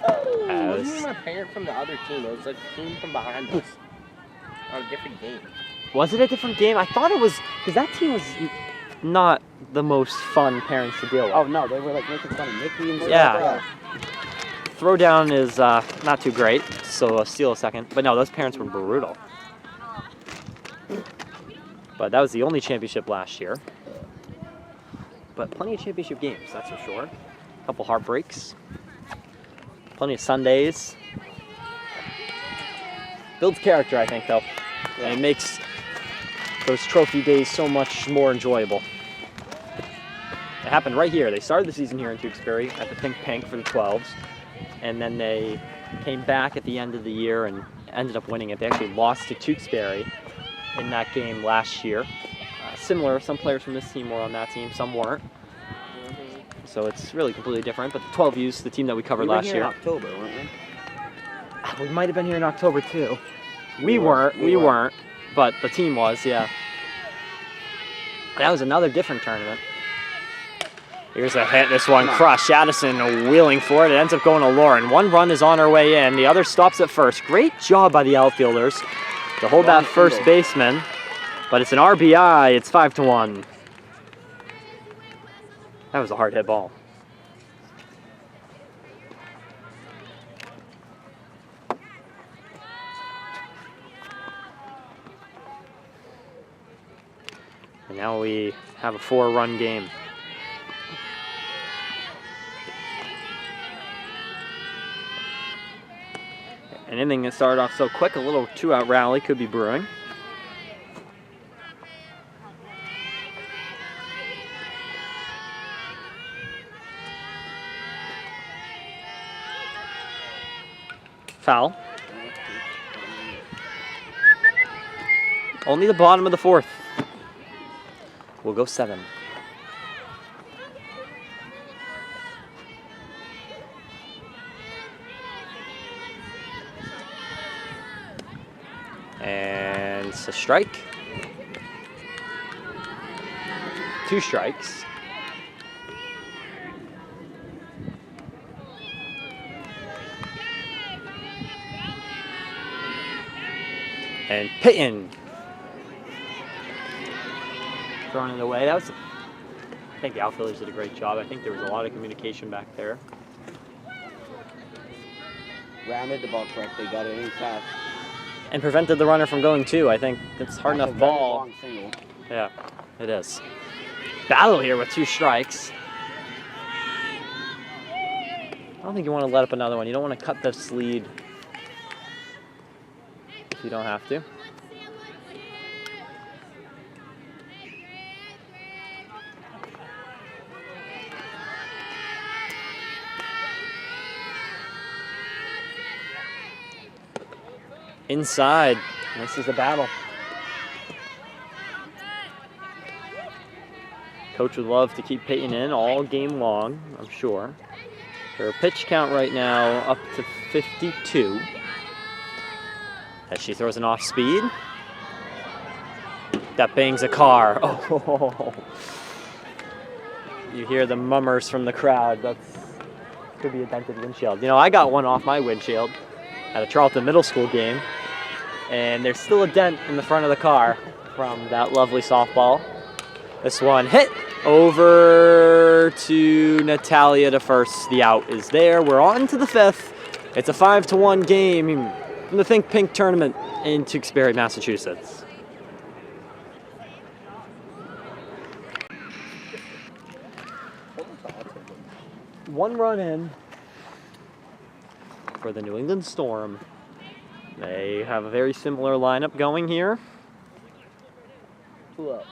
it wasn't even a parent from the other team. It was like a team from behind us on a different game. Was it a different game? I thought it was, because that team was not the most fun parents to deal with. Oh, no. They were like making fun of Mickey and stuff. Yeah. Throwdown is not too great, so steal a second. But no, those parents were brutal. But that was the only championship last year. But plenty of championship games, that's for sure. A couple heartbreaks. Plenty of Sundays. Builds character, I think, though. And it makes those trophy days so much more enjoyable. It happened right here. They started the season here in Tewksbury at the Think Pink for the 12s. And then they came back at the end of the year and ended up winning it. They actually lost to Tewksbury in that game last year. similar. Some players from this team were on that team, some weren't. So it's really completely different. But the 12U's, the team that we covered last year. in October, weren't we? We might have been here in October too. We weren't, but the team was, yeah. That was another different tournament. Here's a hit, this one crushed. Addison wheeling for it. It ends up going to Lauren. One run is on her way in. The other stops at first. Great job by the outfielders to hold that first baseman. But it's an RBI. It's 5-1. That was a hard hit ball. And now we have a 4-run game. An inning that started off so quick, a little 2-out rally could be brewing. Foul. Only the bottom of the 4th. We'll go 7. And it's a strike. 2 strikes. And Peyton throwing it away. That was, I think the outfielders did a great job. I think there was a lot of communication back there. Rounded the ball correctly, got it in fast. And prevented the runner from going too. I think that's hard enough ball. Long single. Yeah, it is. Battle here with 2 strikes. I don't think you want to let up another one. You don't want to cut this lead if you don't have to. Inside, this is a battle. Coach would love to keep Peyton in all game long, I'm sure. Her pitch count right now up to 52. As she throws an off speed. That bangs a car. Oh, you hear the mummers from the crowd. That's could be a dented windshield. You know, I got one off my windshield at a Charlton Middle School game, and there's still a dent in the front of the car from that lovely softball. This one hit over to Natalia to first. The out is there. We're on to the 5th. It's a 5-1 game from the Think Pink tournament in Tewksbury, Massachusetts. One run in for the New England Storm. They have a very similar lineup going here. 2 up.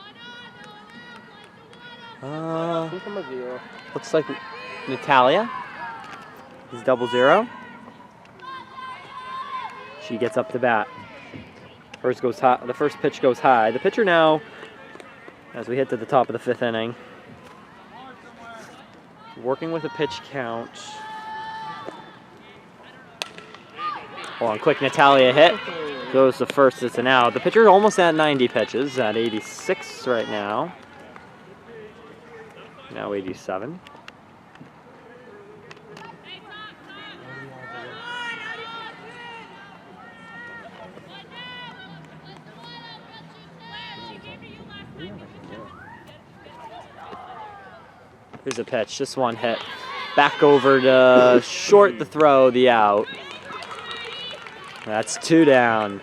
Looks like Natalia is 0-0. She gets up to bat. First goes high. The first pitch goes high. The pitcher now, as we hit to the top of the 5th inning, working with a pitch count. Hold on, quick Natalia hit. Goes to first, it's an out. The pitcher almost at 90 pitches, at 86 right now. Now 87. Here's a pitch, this one hit. Back over to short the throw, the out. That's 2 down.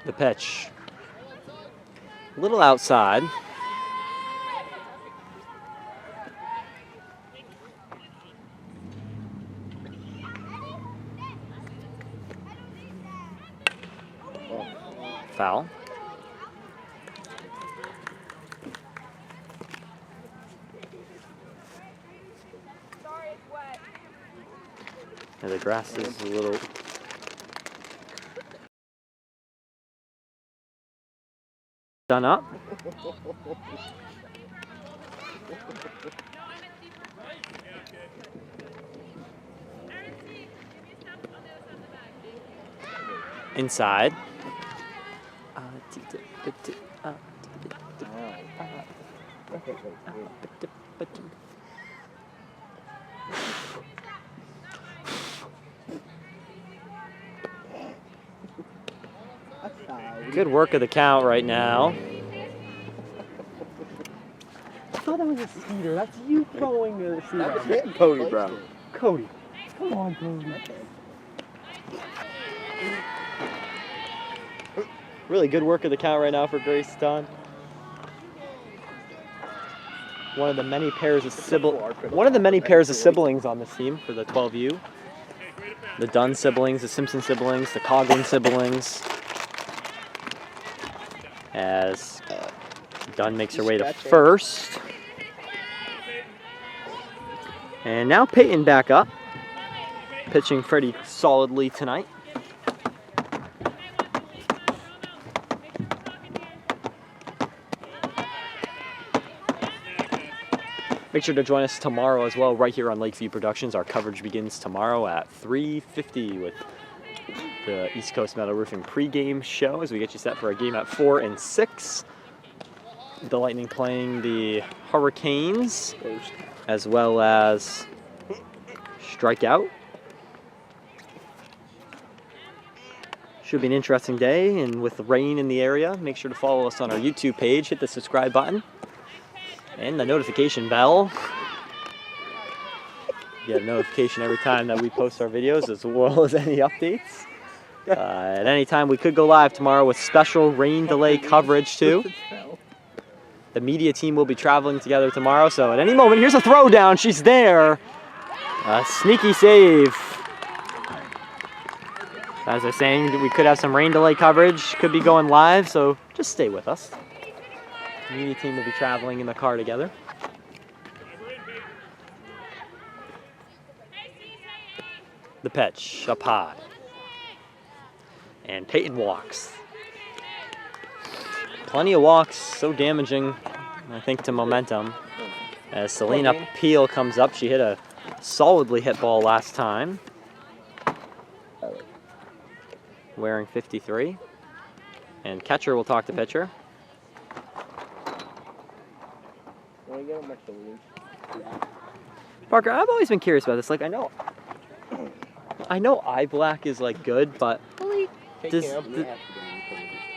The pitch. A little outside. Foul. And the grass is a little... done up. Inside. Good work of the count right now. I thought that was a Skeeter. That's you throwing a Skeeter. That was him, Cody, bro. Cody. Come on, Cody. Really good work of the count right now for Grace Dunn. One of the many pairs of siblings on this team for the 12U. The Dunn siblings, the Simpson siblings, the Coughlin siblings. As Dunn makes her way to first. And now Peyton back up. Pitching pretty solidly tonight. Make sure to join us tomorrow as well, right here on Lakeview Productions. Our coverage begins tomorrow at 3:50 with the East Coast Metal Roofing pregame show as we get you set for a game at 4 and 6. The Lightning playing the Hurricanes, as well as Strikeout. Should be an interesting day, and with the rain in the area, make sure to follow us on our YouTube page. Hit the subscribe button and the notification bell. You get a notification every time that we post our videos, as well as any updates. At any time, we could go live tomorrow with special rain delay coverage too. The media team will be traveling together tomorrow, so at any moment, here's a throw down. She's there. A sneaky save. As I was saying, we could have some rain delay coverage. Could be going live, so just stay with us. The media team will be traveling in the car together. The pitch up high. And Peyton walks. Plenty of walks, so damaging, I think, to momentum. As Selena Peel comes up, she hit a solidly hit ball last time. Wearing 53. And catcher will talk to pitcher. Parker, I've always been curious about this. Like, I know eye black is like good, but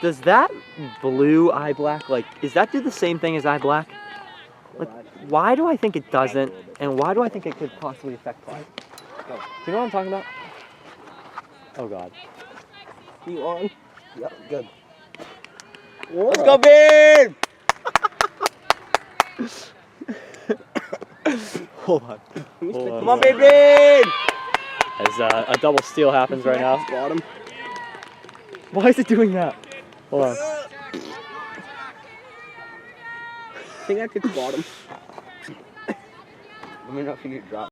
does that blue eye black, like, does that do the same thing as eye black? Like, why do I think it doesn't, and why do I think it could possibly affect play? Do you know what I'm talking about? Oh God. You on? Yep, good. Whoa. Let's go, Beard! Hold on. Come on, baby! As a double steal happens right now. Bottom. Why is it doing that? Hold on. I think I took the bottom. Let me know if you get dropped.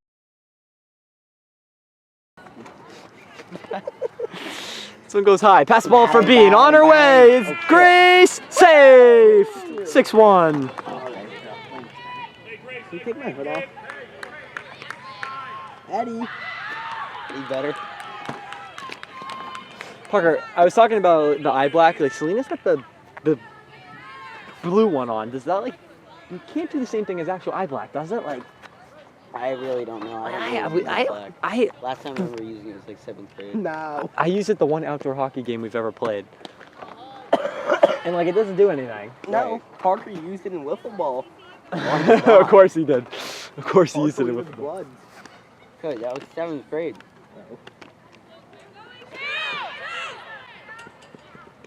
This one goes high. Pass ball for Bean. On her way. It's Grace. Safe. 6-1. Can you take my hood off? Eddie. Be better. Parker, I was talking about the eye black. Like, Selena's got the blue one on. Does that, like, you can't do the same thing as actual eye black, does it? Like, I really don't know. Last time I remember using it was like 7th grade. No. I use it the one outdoor hockey game we've ever played. And, like, it doesn't do anything. No. Right. Parker used it in wiffle ball. Of course he did. Of course he used it in wiffle ball. Good, that was 7th grade.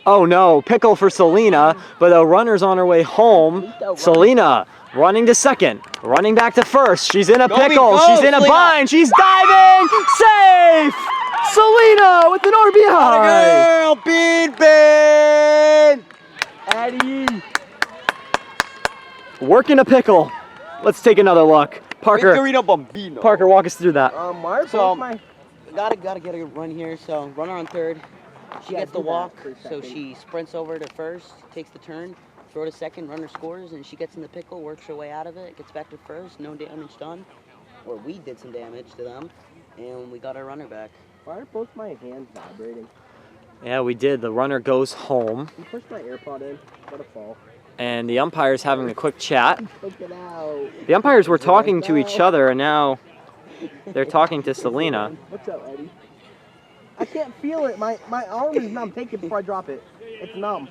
Oh no, pickle for Selena, but the runner's on her way home. Selena running to second, running back to first. She's in a pickle, she's in a bind, she's diving, safe! Selena with an RBI! Girl, beat Ben! Eddie! Working a pickle. Let's take another look. Parker, walk us through that. gotta get a run here. So runner on third. She gets the walk, so she sprints over to first, takes the turn, throw to second, runner scores, and she gets in the pickle, works her way out of it, gets back to first, no damage done. Or we did some damage to them, and we got our runner back. Why are both my hands vibrating? Yeah, we did. The runner goes home. You pushed my AirPod in. What a fall. And the umpire's having a quick chat. Took it out. The umpires were talking to each other, and now they're talking to Selena. What's up, Eddie? I can't feel it. My arm is numb. Take it before I drop it. It's numb.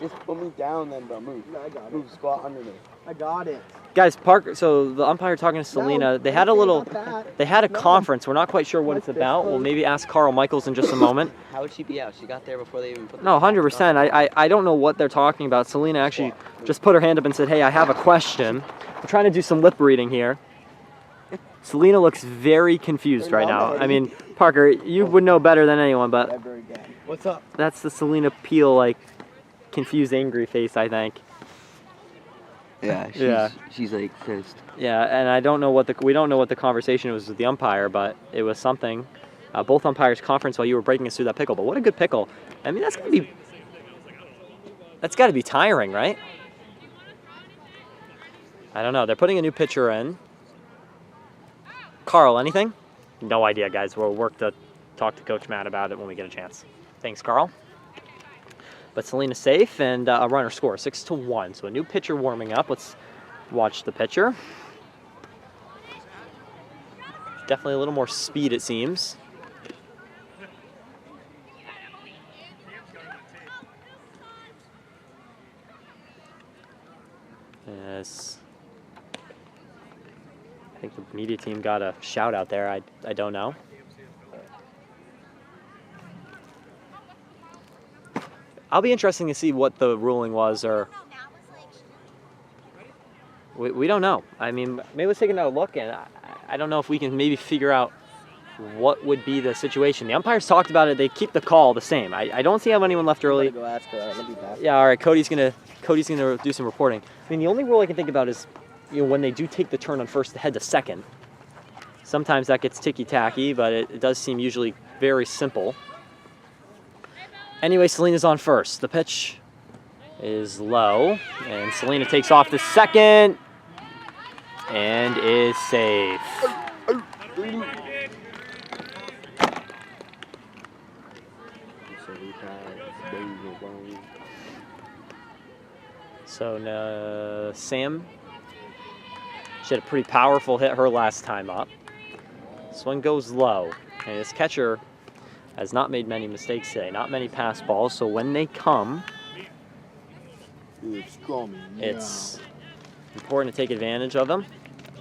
Just put me down then, bro. Move. No, I got it. Move, squat under me. I got it. Guys, Parker, so the umpire talking to Selena, they had a conference. We're not quite sure what it's about. We'll maybe ask Carl Michaels in just a moment. How would she be out? She got there before they even put the... No, 100%. I don't know what they're talking about. Selena actually just put her hand up and said, hey, I have a question. We're trying to do some lip reading here. Selena looks very confused right now. I mean, Parker, you would know better than anyone, but What's up? that's the Selena Peel, like, confused, angry face, I think. Yeah, she's like pissed. Yeah, and we don't know what the conversation was with the umpire, but it was something. Both umpires conference while you were breaking us through that pickle, but what a good pickle. I mean, that's got to be tiring, right? I don't know. They're putting a new pitcher in. Carl, anything? No idea, guys. We'll work to talk to Coach Matt about it when we get a chance. Thanks, Carl. But Selena's safe, and a runner score, 6-1. So a new pitcher warming up. Let's watch the pitcher. Definitely a little more speed, it seems. Yes. I think the media team got a shout out there. I don't know. I'll be interesting to see what the ruling was, or we don't know. I mean, maybe let's take another look, and I don't know if we can maybe figure out what would be the situation. The umpires talked about it. They keep the call the same. I don't see how anyone left early. Go ask her. Let me back. Yeah, all right. Cody's gonna do some reporting. I mean, the only rule I can think about is, when they do take the turn on first to head to second. Sometimes that gets ticky-tacky, but it does seem usually very simple. Anyway, Selena's on first. The pitch is low, and Selena takes off to second and is safe. So Sam, she had a pretty powerful hit her last time up. This one goes low, and this catcher has not made many mistakes today, not many pass balls, so when they come, it's important to take advantage of them,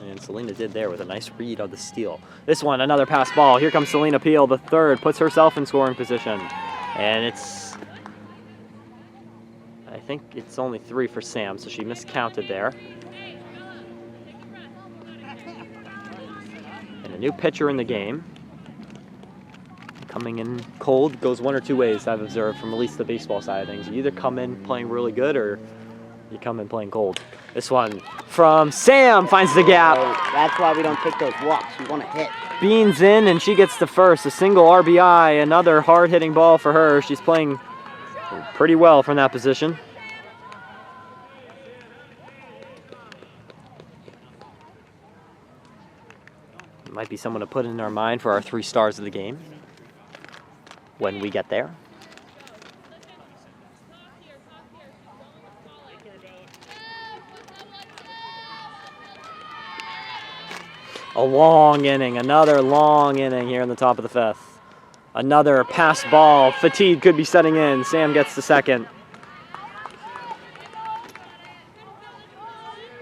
and Selena did there with a nice read of the steal. This one, another pass ball. Here comes Selena Peel, the third, puts herself in scoring position, and I think it's only 3 for Sam, so she miscounted there. And a new pitcher in the game. Coming in cold goes one or two ways, I've observed, from at least the baseball side of things. You either come in playing really good, or you come in playing cold. This one from Sam finds the gap. That's why we don't take those walks. We want to hit. Beans in, and she gets the first. A single RBI, another hard-hitting ball for her. She's playing pretty well from that position. Might be someone to put in our mind for our 3 stars of the game when we get there. A long inning, another long inning here in the top of the 5th. Another pass ball, fatigue could be setting in. Sam gets the second.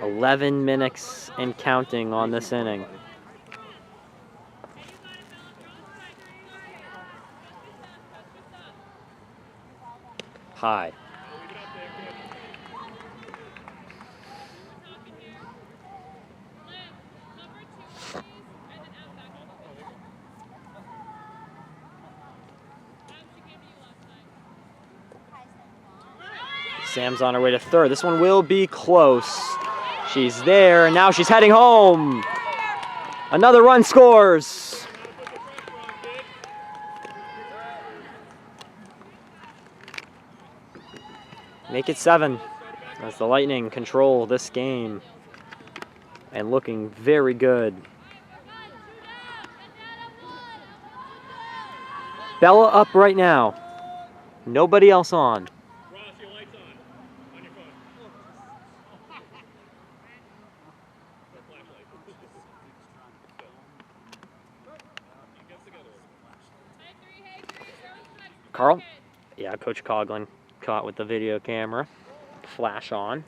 11 minutes and counting on this inning. High. Sam's on her way to third. This one will be close. She's there, and now she's heading home. Another run scores. Make it 7 as the Lightning control this game and looking very good. Bella up right now. Nobody else on. Carl? Yeah, Coach Coughlin caught with the video camera. Flash on.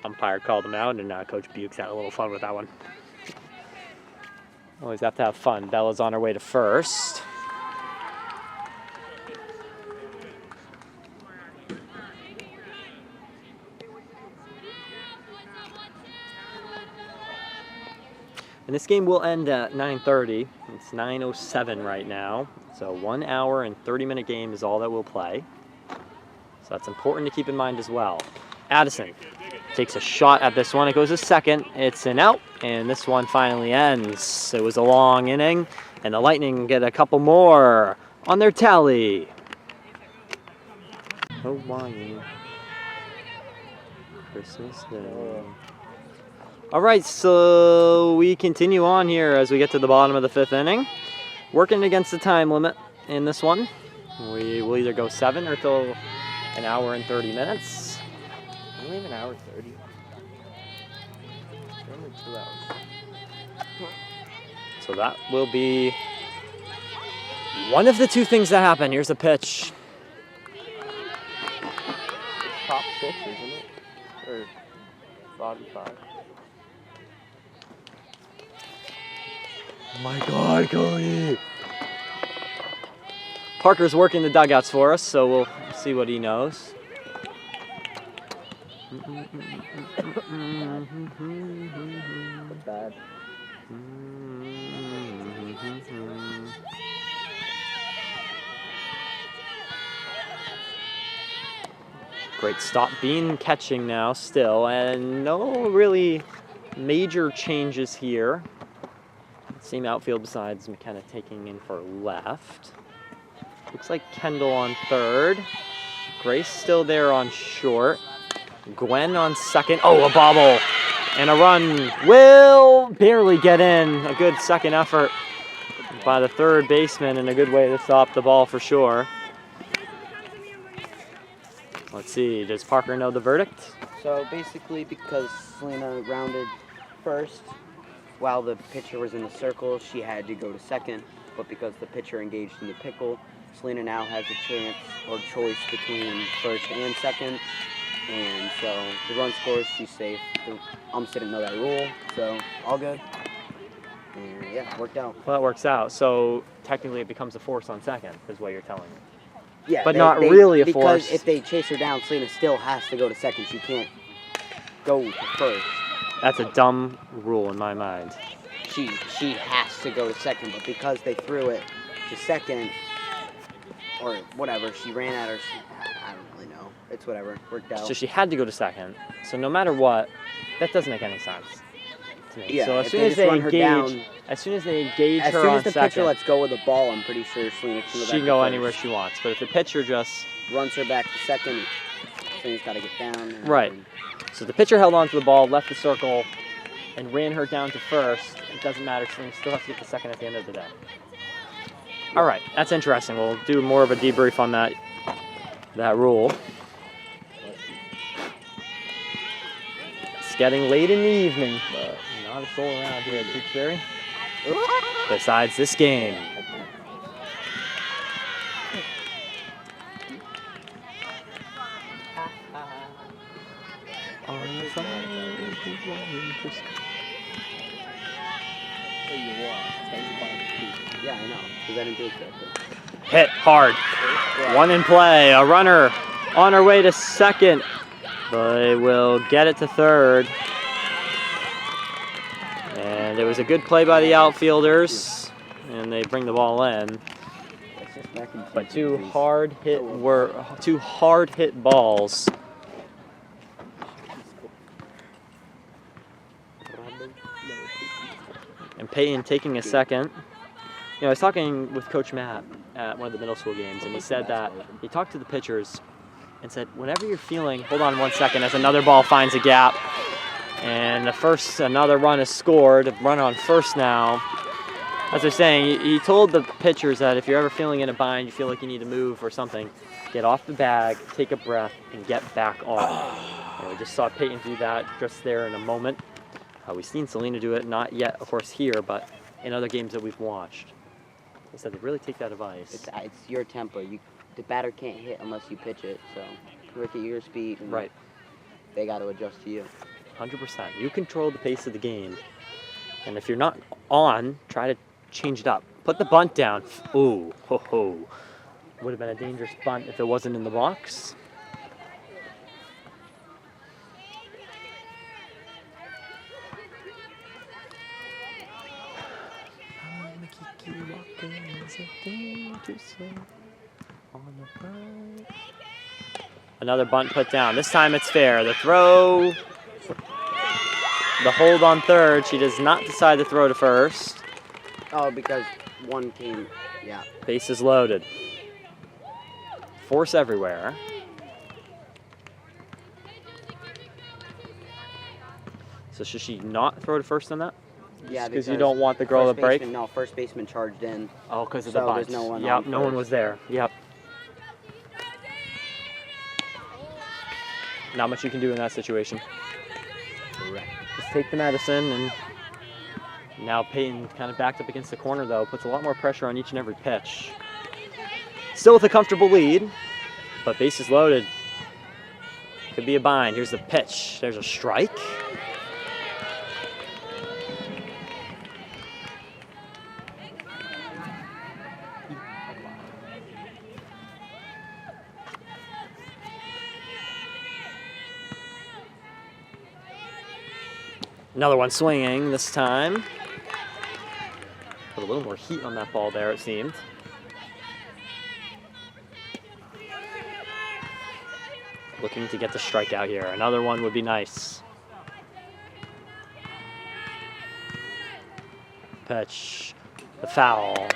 Umpire called him out, and Coach Bukes had a little fun with that one. Always have to have fun. Bella's on her way to first. And this game will end at 9:30. It's 9:07 right now. So 1 hour and 30-minute game is all that we'll play. So that's important to keep in mind as well. Addison takes a shot at this one. It goes a second. It's an out, and this one finally ends. It was a long inning, and the Lightning get a couple more on their tally. Hawaii. Christmas Day. All right, so we continue on here as we get to the bottom of the 5th inning. Working against the time limit in this one. We will either go 7 or till an hour and 30 minutes. Only an hour 30. Only 2 hours. So that will be one of the two things that happen. Here's the pitch. It's top 6, isn't it? Or bottom 5. Oh my God, Cody! Parker's working the dugouts for us, so we'll see what he knows. Bad. Great stop. Bean catching now still, and no really major changes here. Same outfield besides McKenna taking in for left. Looks like Kendall on third. Grace still there on short. Gwen on second. Oh, a bobble and a run will barely get in. A good second effort by the third baseman and a good way to stop the ball for sure. Let's see, does Parker know the verdict? So basically, because Selena rounded first, while the pitcher was in the circle, she had to go to second. But because the pitcher engaged in the pickle, Selena now has a chance or choice between first and second. And so the run scores, she's safe. The umps didn't know that rule, so all good. And yeah, it worked out. Well, that works out. So technically it becomes a force on second, is what you're telling me. Yeah, but not really a force. Because if they chase her down, Selena still has to go to second. She can't go to first. That's a dumb rule in my mind. She has to go to second, but because they threw it to second, or whatever, she ran at her. I don't really know. It's whatever. Worked out. So she had to go to second. So no matter what, that doesn't make any sense to me. Yeah, so as if soon they as just they run her engage, down, as soon as they engage as her soon on as the second, pitcher lets go with the ball, I'm pretty sure Selena she can go anywhere she wants. But if the pitcher just runs her back to second, Selena's got to get down. Right. So the pitcher held on to the ball, left the circle, and ran her down to first. It doesn't matter. Selena still has to get to second at the end of the day. All right, that's interesting. We'll do more of a debrief on that rule. It's getting late in the evening, but not a soul around here at Tewksbury. Besides this game. Yeah, I know. Because I didn't do it correctly. Hit hard. One in play. A runner on her way to second. They will get it to third. And it was a good play by the outfielders. And they bring the ball in. But two hard hit balls. And Peyton taking a second. You know, I was talking with Coach Matt at one of the middle school games, and he said that he talked to the pitchers, and said, whenever you're feeling, hold on 1 second, as another ball finds a gap. And another run is scored, run on first now. As they're saying, he told the pitchers that if you're ever feeling in a bind, you feel like you need to move or something, get off the bag, take a breath, and get back on. And we just saw Peyton do that just there in a moment. We've seen Selena do it, not yet, of course, here, but in other games that we've watched. They said they really take that advice. It's your tempo. The batter can't hit unless you pitch it, so work at your speed. And right. They got to adjust to you. 100%. You control the pace of the game. And if you're not on, try to change it up. Put the bunt down. Ooh, ho ho. Would have been a dangerous bunt if it wasn't in the box. Another bunt put down. This time it's fair. The throw, the hold on third. She does not decide to throw to first. Oh, because one came, yeah. Bases loaded. Force everywhere. So should she not throw to first on that? Yeah, because you don't want the girl to break? No, first baseman charged in. Oh, because of the bunt. There's no one yep, on no first. one was there. Yep. Not much you can do in that situation. Correct. Just take the medicine, and now Peyton kind of backed up against the corner, though. Puts a lot more pressure on each and every pitch. Still with a comfortable lead, but bases loaded. Could be a bind. Here's the pitch. There's a strike. Another one swinging this time. Put a little more heat on that ball there, it seemed. Looking to get the strikeout here. Another one would be nice. Pitch. The foul.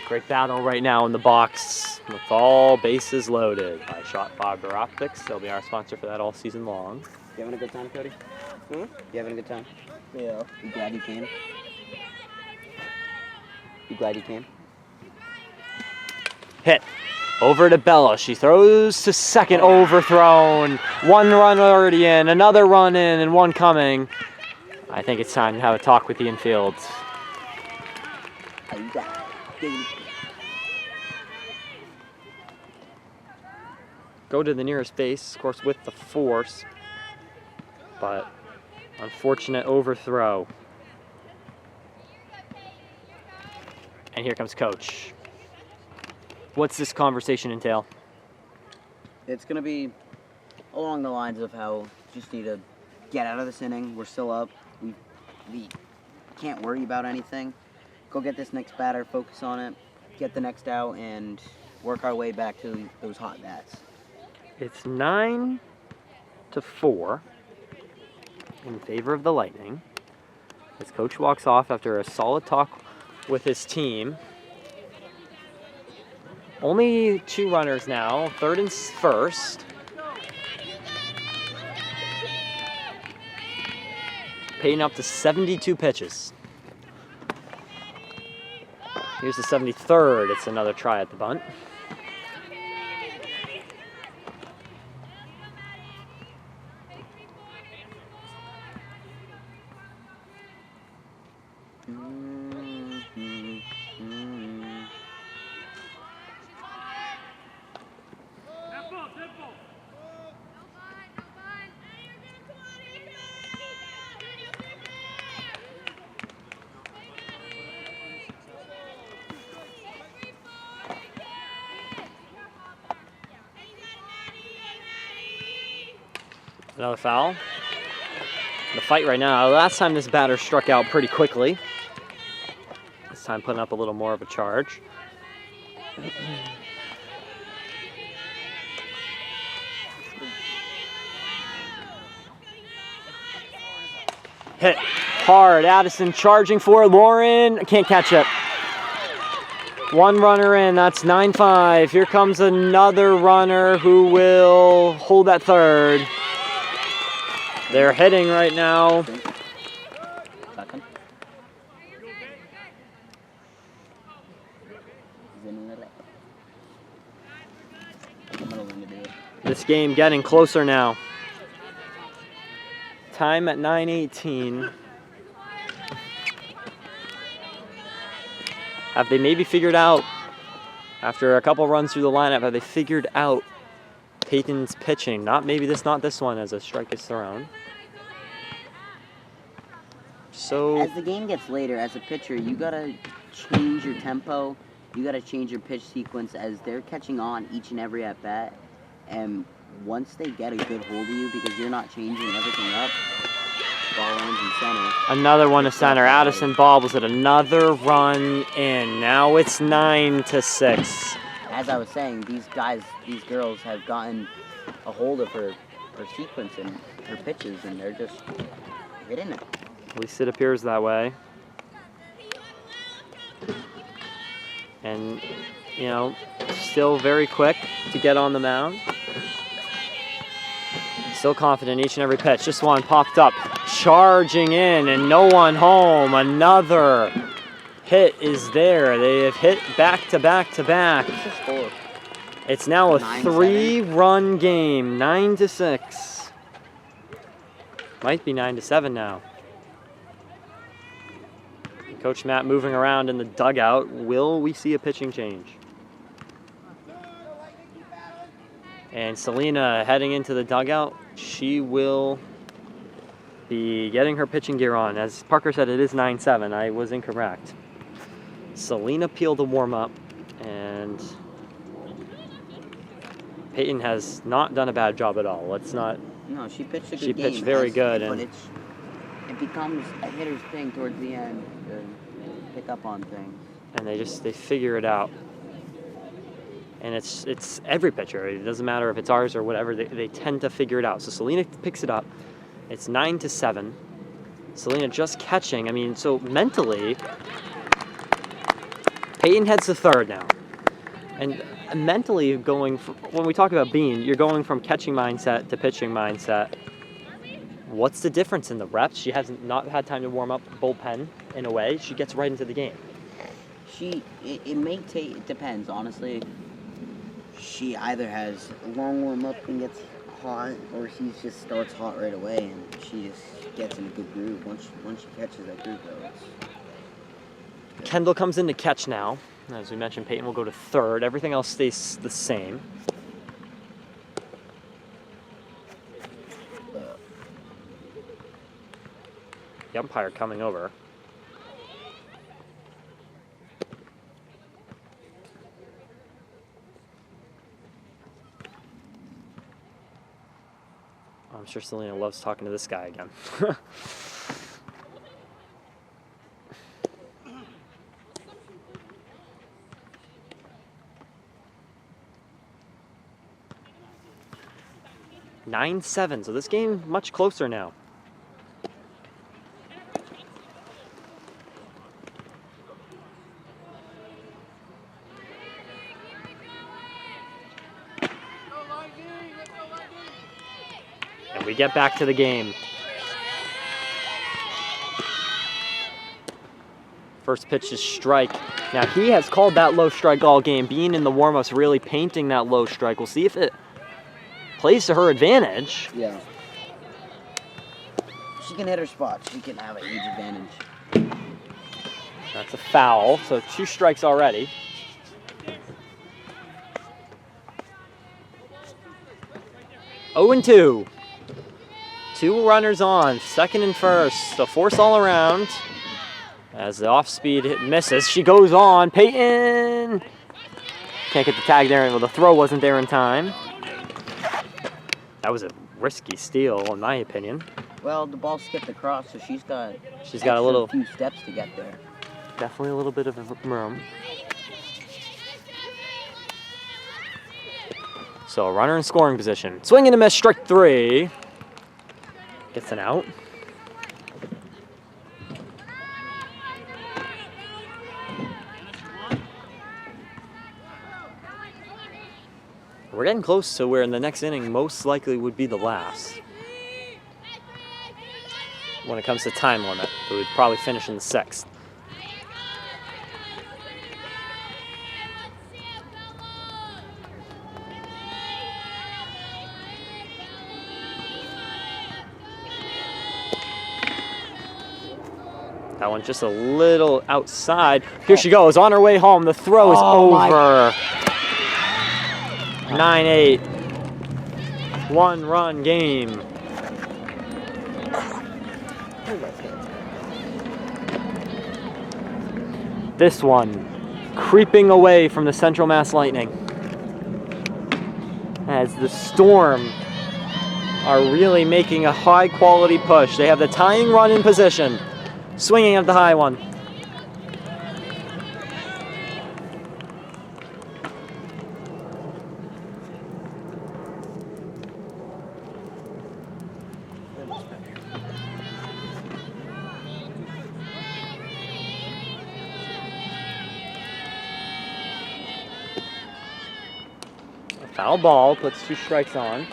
Great battle right now in the box with all bases loaded by Shot Fiber Optics. They'll be our sponsor for that all season long. You having a good time, Cody? You having a good time? Yeah. You glad you came? You glad you came? Hit. Over to Bella. She throws to second, overthrown. One run already in, another run in, and one coming. I think it's time to have a talk with the infield. Go to the nearest base, of course, with the force. But unfortunate overthrow. And here comes Coach. What's this conversation entail? It's going to be along the lines of how just need to get out of this inning. We're still up. We can't worry about anything. Go get this next batter, focus on it, get the next out, and work our way back to those hot bats. It's 9-4 in favor of the Lightning. As Coach walks off after a solid talk with his team. Only 2 runners now, third and first. Paying up to 72 pitches. Here's the 73rd. It's another try at the bunt. Another foul. The fight right now. Last time this batter struck out pretty quickly. This time putting up a little more of a charge. Hit hard. Addison charging for Lauren. Can't catch it. One runner in, that's 9-5. Here comes another runner who will hold at third. They're hitting right now. This game getting closer now. Time at 9:18. Have they maybe figured out, after a couple runs through the lineup, have they figured out Peyton's pitching? Not this one as a strike is thrown. So as the game gets later, as a pitcher, you gotta change your tempo. You gotta change your pitch sequence as they're catching on each and every at bat. And once they get a good hold of you, because you're not changing everything up, ball lands in center. Another one to center. Addison bobbles it. Another run in. Now it's 9-6. As I was saying, these girls have gotten a hold of her sequence and her pitches, and they're just hitting it. At least it appears that way. And, you know, still very quick to get on the mound. Still confident each and every pitch. This one popped up, charging in, and no one home. Another hit is there. They have hit back to back to back. It's now a 3-run game, 9-6. Might be 9-7 now. Coach Matt moving around in the dugout. Will we see a pitching change? And Selena heading into the dugout. She will be getting her pitching gear on. As Parker said, it is 9-7. I was incorrect. Selena Peel to warm up, and Peyton has not done a bad job at all. Let's not. No, she pitched a good game. She pitched very good, but and it becomes a hitter's thing towards the end to pick up on things. And they figure it out. And it's every pitcher. It doesn't matter if it's ours or whatever. They tend to figure it out. So Selena picks it up. It's 9-7. Selena just catching. I mean, so mentally, Peyton heads to third now. And mentally when we talk about Bean, you're going from catching mindset to pitching mindset. What's the difference in the reps? She hasn't not had time to warm up bullpen in a way. She gets right into the game. It depends, honestly. She either has a long warm up and gets hot, or she just starts hot right away and she just gets in a good groove. Once she catches that groove, though, it's Kendall comes in to catch now. As we mentioned, Peyton will go to third. Everything else stays the same. The umpire coming over. I'm sure Selena loves talking to this guy again. (9-7), so this game much closer now. And we get back to the game. First pitch is strike. Now he has called that low strike all game. Being in the warm-ups, really painting that low strike. We'll see if it plays to her advantage. Yeah. She can hit her spot. She can have a huge advantage. That's a foul, so 2 strikes already. Oh and 2. 2 runners on, second and first. The force all around. As the off-speed hit misses, she goes on. Peyton can't get the tag there. Well, the throw wasn't there in time. That was a risky steal, in my opinion. Well, the ball skipped across, so she's got a few steps to get there. Definitely a little bit of room. So a runner in scoring position. Swing and a miss, strike 3. Gets an out. We're getting close to where in the next inning most likely would be the last. When it comes to time limit, it would probably finish in the 6th. That one just a little outside. Here she goes, on her way home. The throw is over. 9-8. 1-run game. This one creeping away from the Central Mass Lightning as the Storm are really making a high quality push. They have the tying run in position, swinging at the high one. Foul ball, puts 2 strikes on.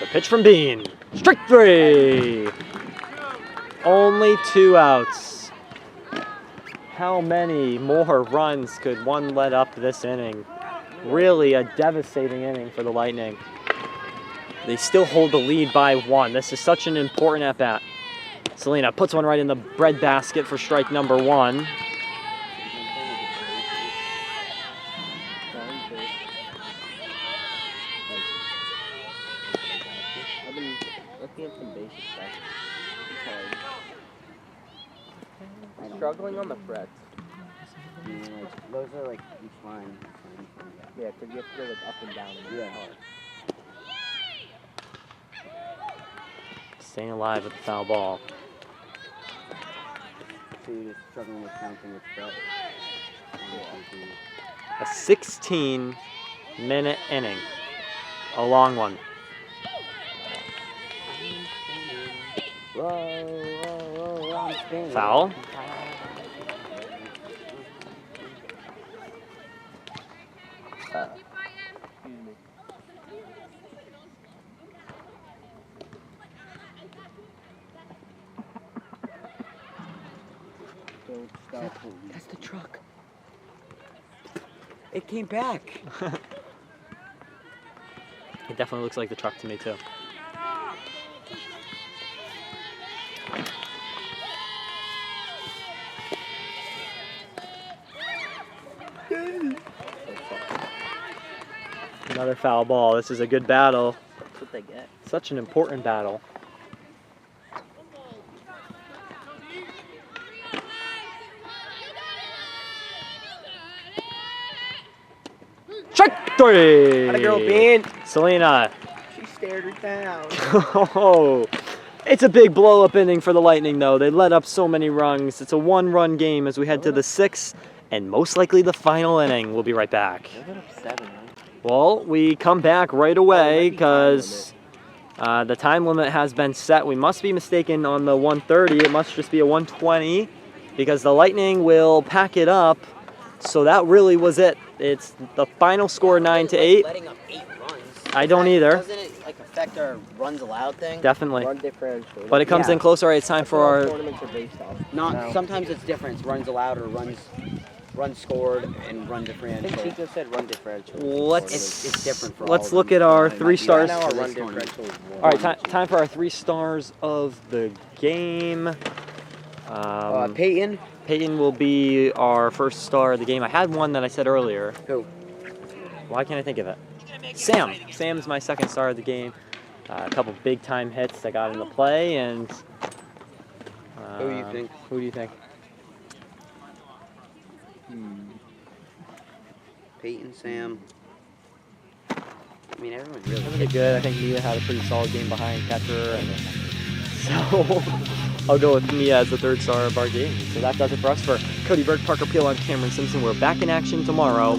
The pitch from Bean. Strike 3. Only 2 outs. How many more runs could one let up this inning? Really a devastating inning for the Lightning. They still hold the lead by 1. This is such an important at-bat. Selena puts one right in the breadbasket for strike number 1. I've been looking at some basic stuff. I'm struggling on the frets. Those are like each line. Yeah, because you have to go like up and down in the color. Staying alive with the foul ball. So you're just struggling with counting with frets. A 16-minute inning. A long one. Foul. That's the truck. It came back. It definitely looks like the truck to me too. Another foul ball. This is a good battle. That's what they get. Such an important battle. Strike 3! Atta girl, Bean. Selena. She stared her down. Oh, it's a big blow-up inning for the Lightning, though. They let up so many runs. It's a 1-run game as we head to the 6th and most likely the final inning. We'll be right back. They let up 7, right? Well, we come back right away because the time limit has been set. We must be mistaken on the 1:30. It must just be a 1:20 because the Lightning will pack it up. So that really was it. It's the final score 9-8. Letting up 8 runs. I don't either. Doesn't it like affect our runs allowed thing? Definitely. Run differential. But it comes in close. All right, it's time for our... tournaments are based off. Not. Sometimes it's different. It's runs allowed or runs scored and run I differential. think Chico said run differential. It's different for all Let's of look them. at our It might 3 be stars. Now our for run this tournament. differential is 1. All right, time for our 3 stars of the game. Peyton. Peyton will be our first star of the game. I had one that I said earlier. Who? Why can't I think of it? Sam. Sam's my second star of the game. A couple big time hits that got into play, and Who do you think? Who do you think? Peyton, Sam. I mean, everyone really. Pretty good. I think Mia had a pretty solid game behind catcher, and so I'll go with Mia as the 3rd star of our game. So that does it for us. For Cody Berg, Parker Peel, I'm Cameron Simpson. We're back in action tomorrow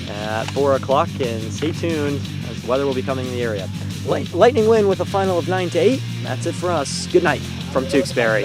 at 4 o'clock, and stay tuned as weather will be coming in the area. Lightning win with a final of 9-8. That's it for us. Good night from Tewksbury.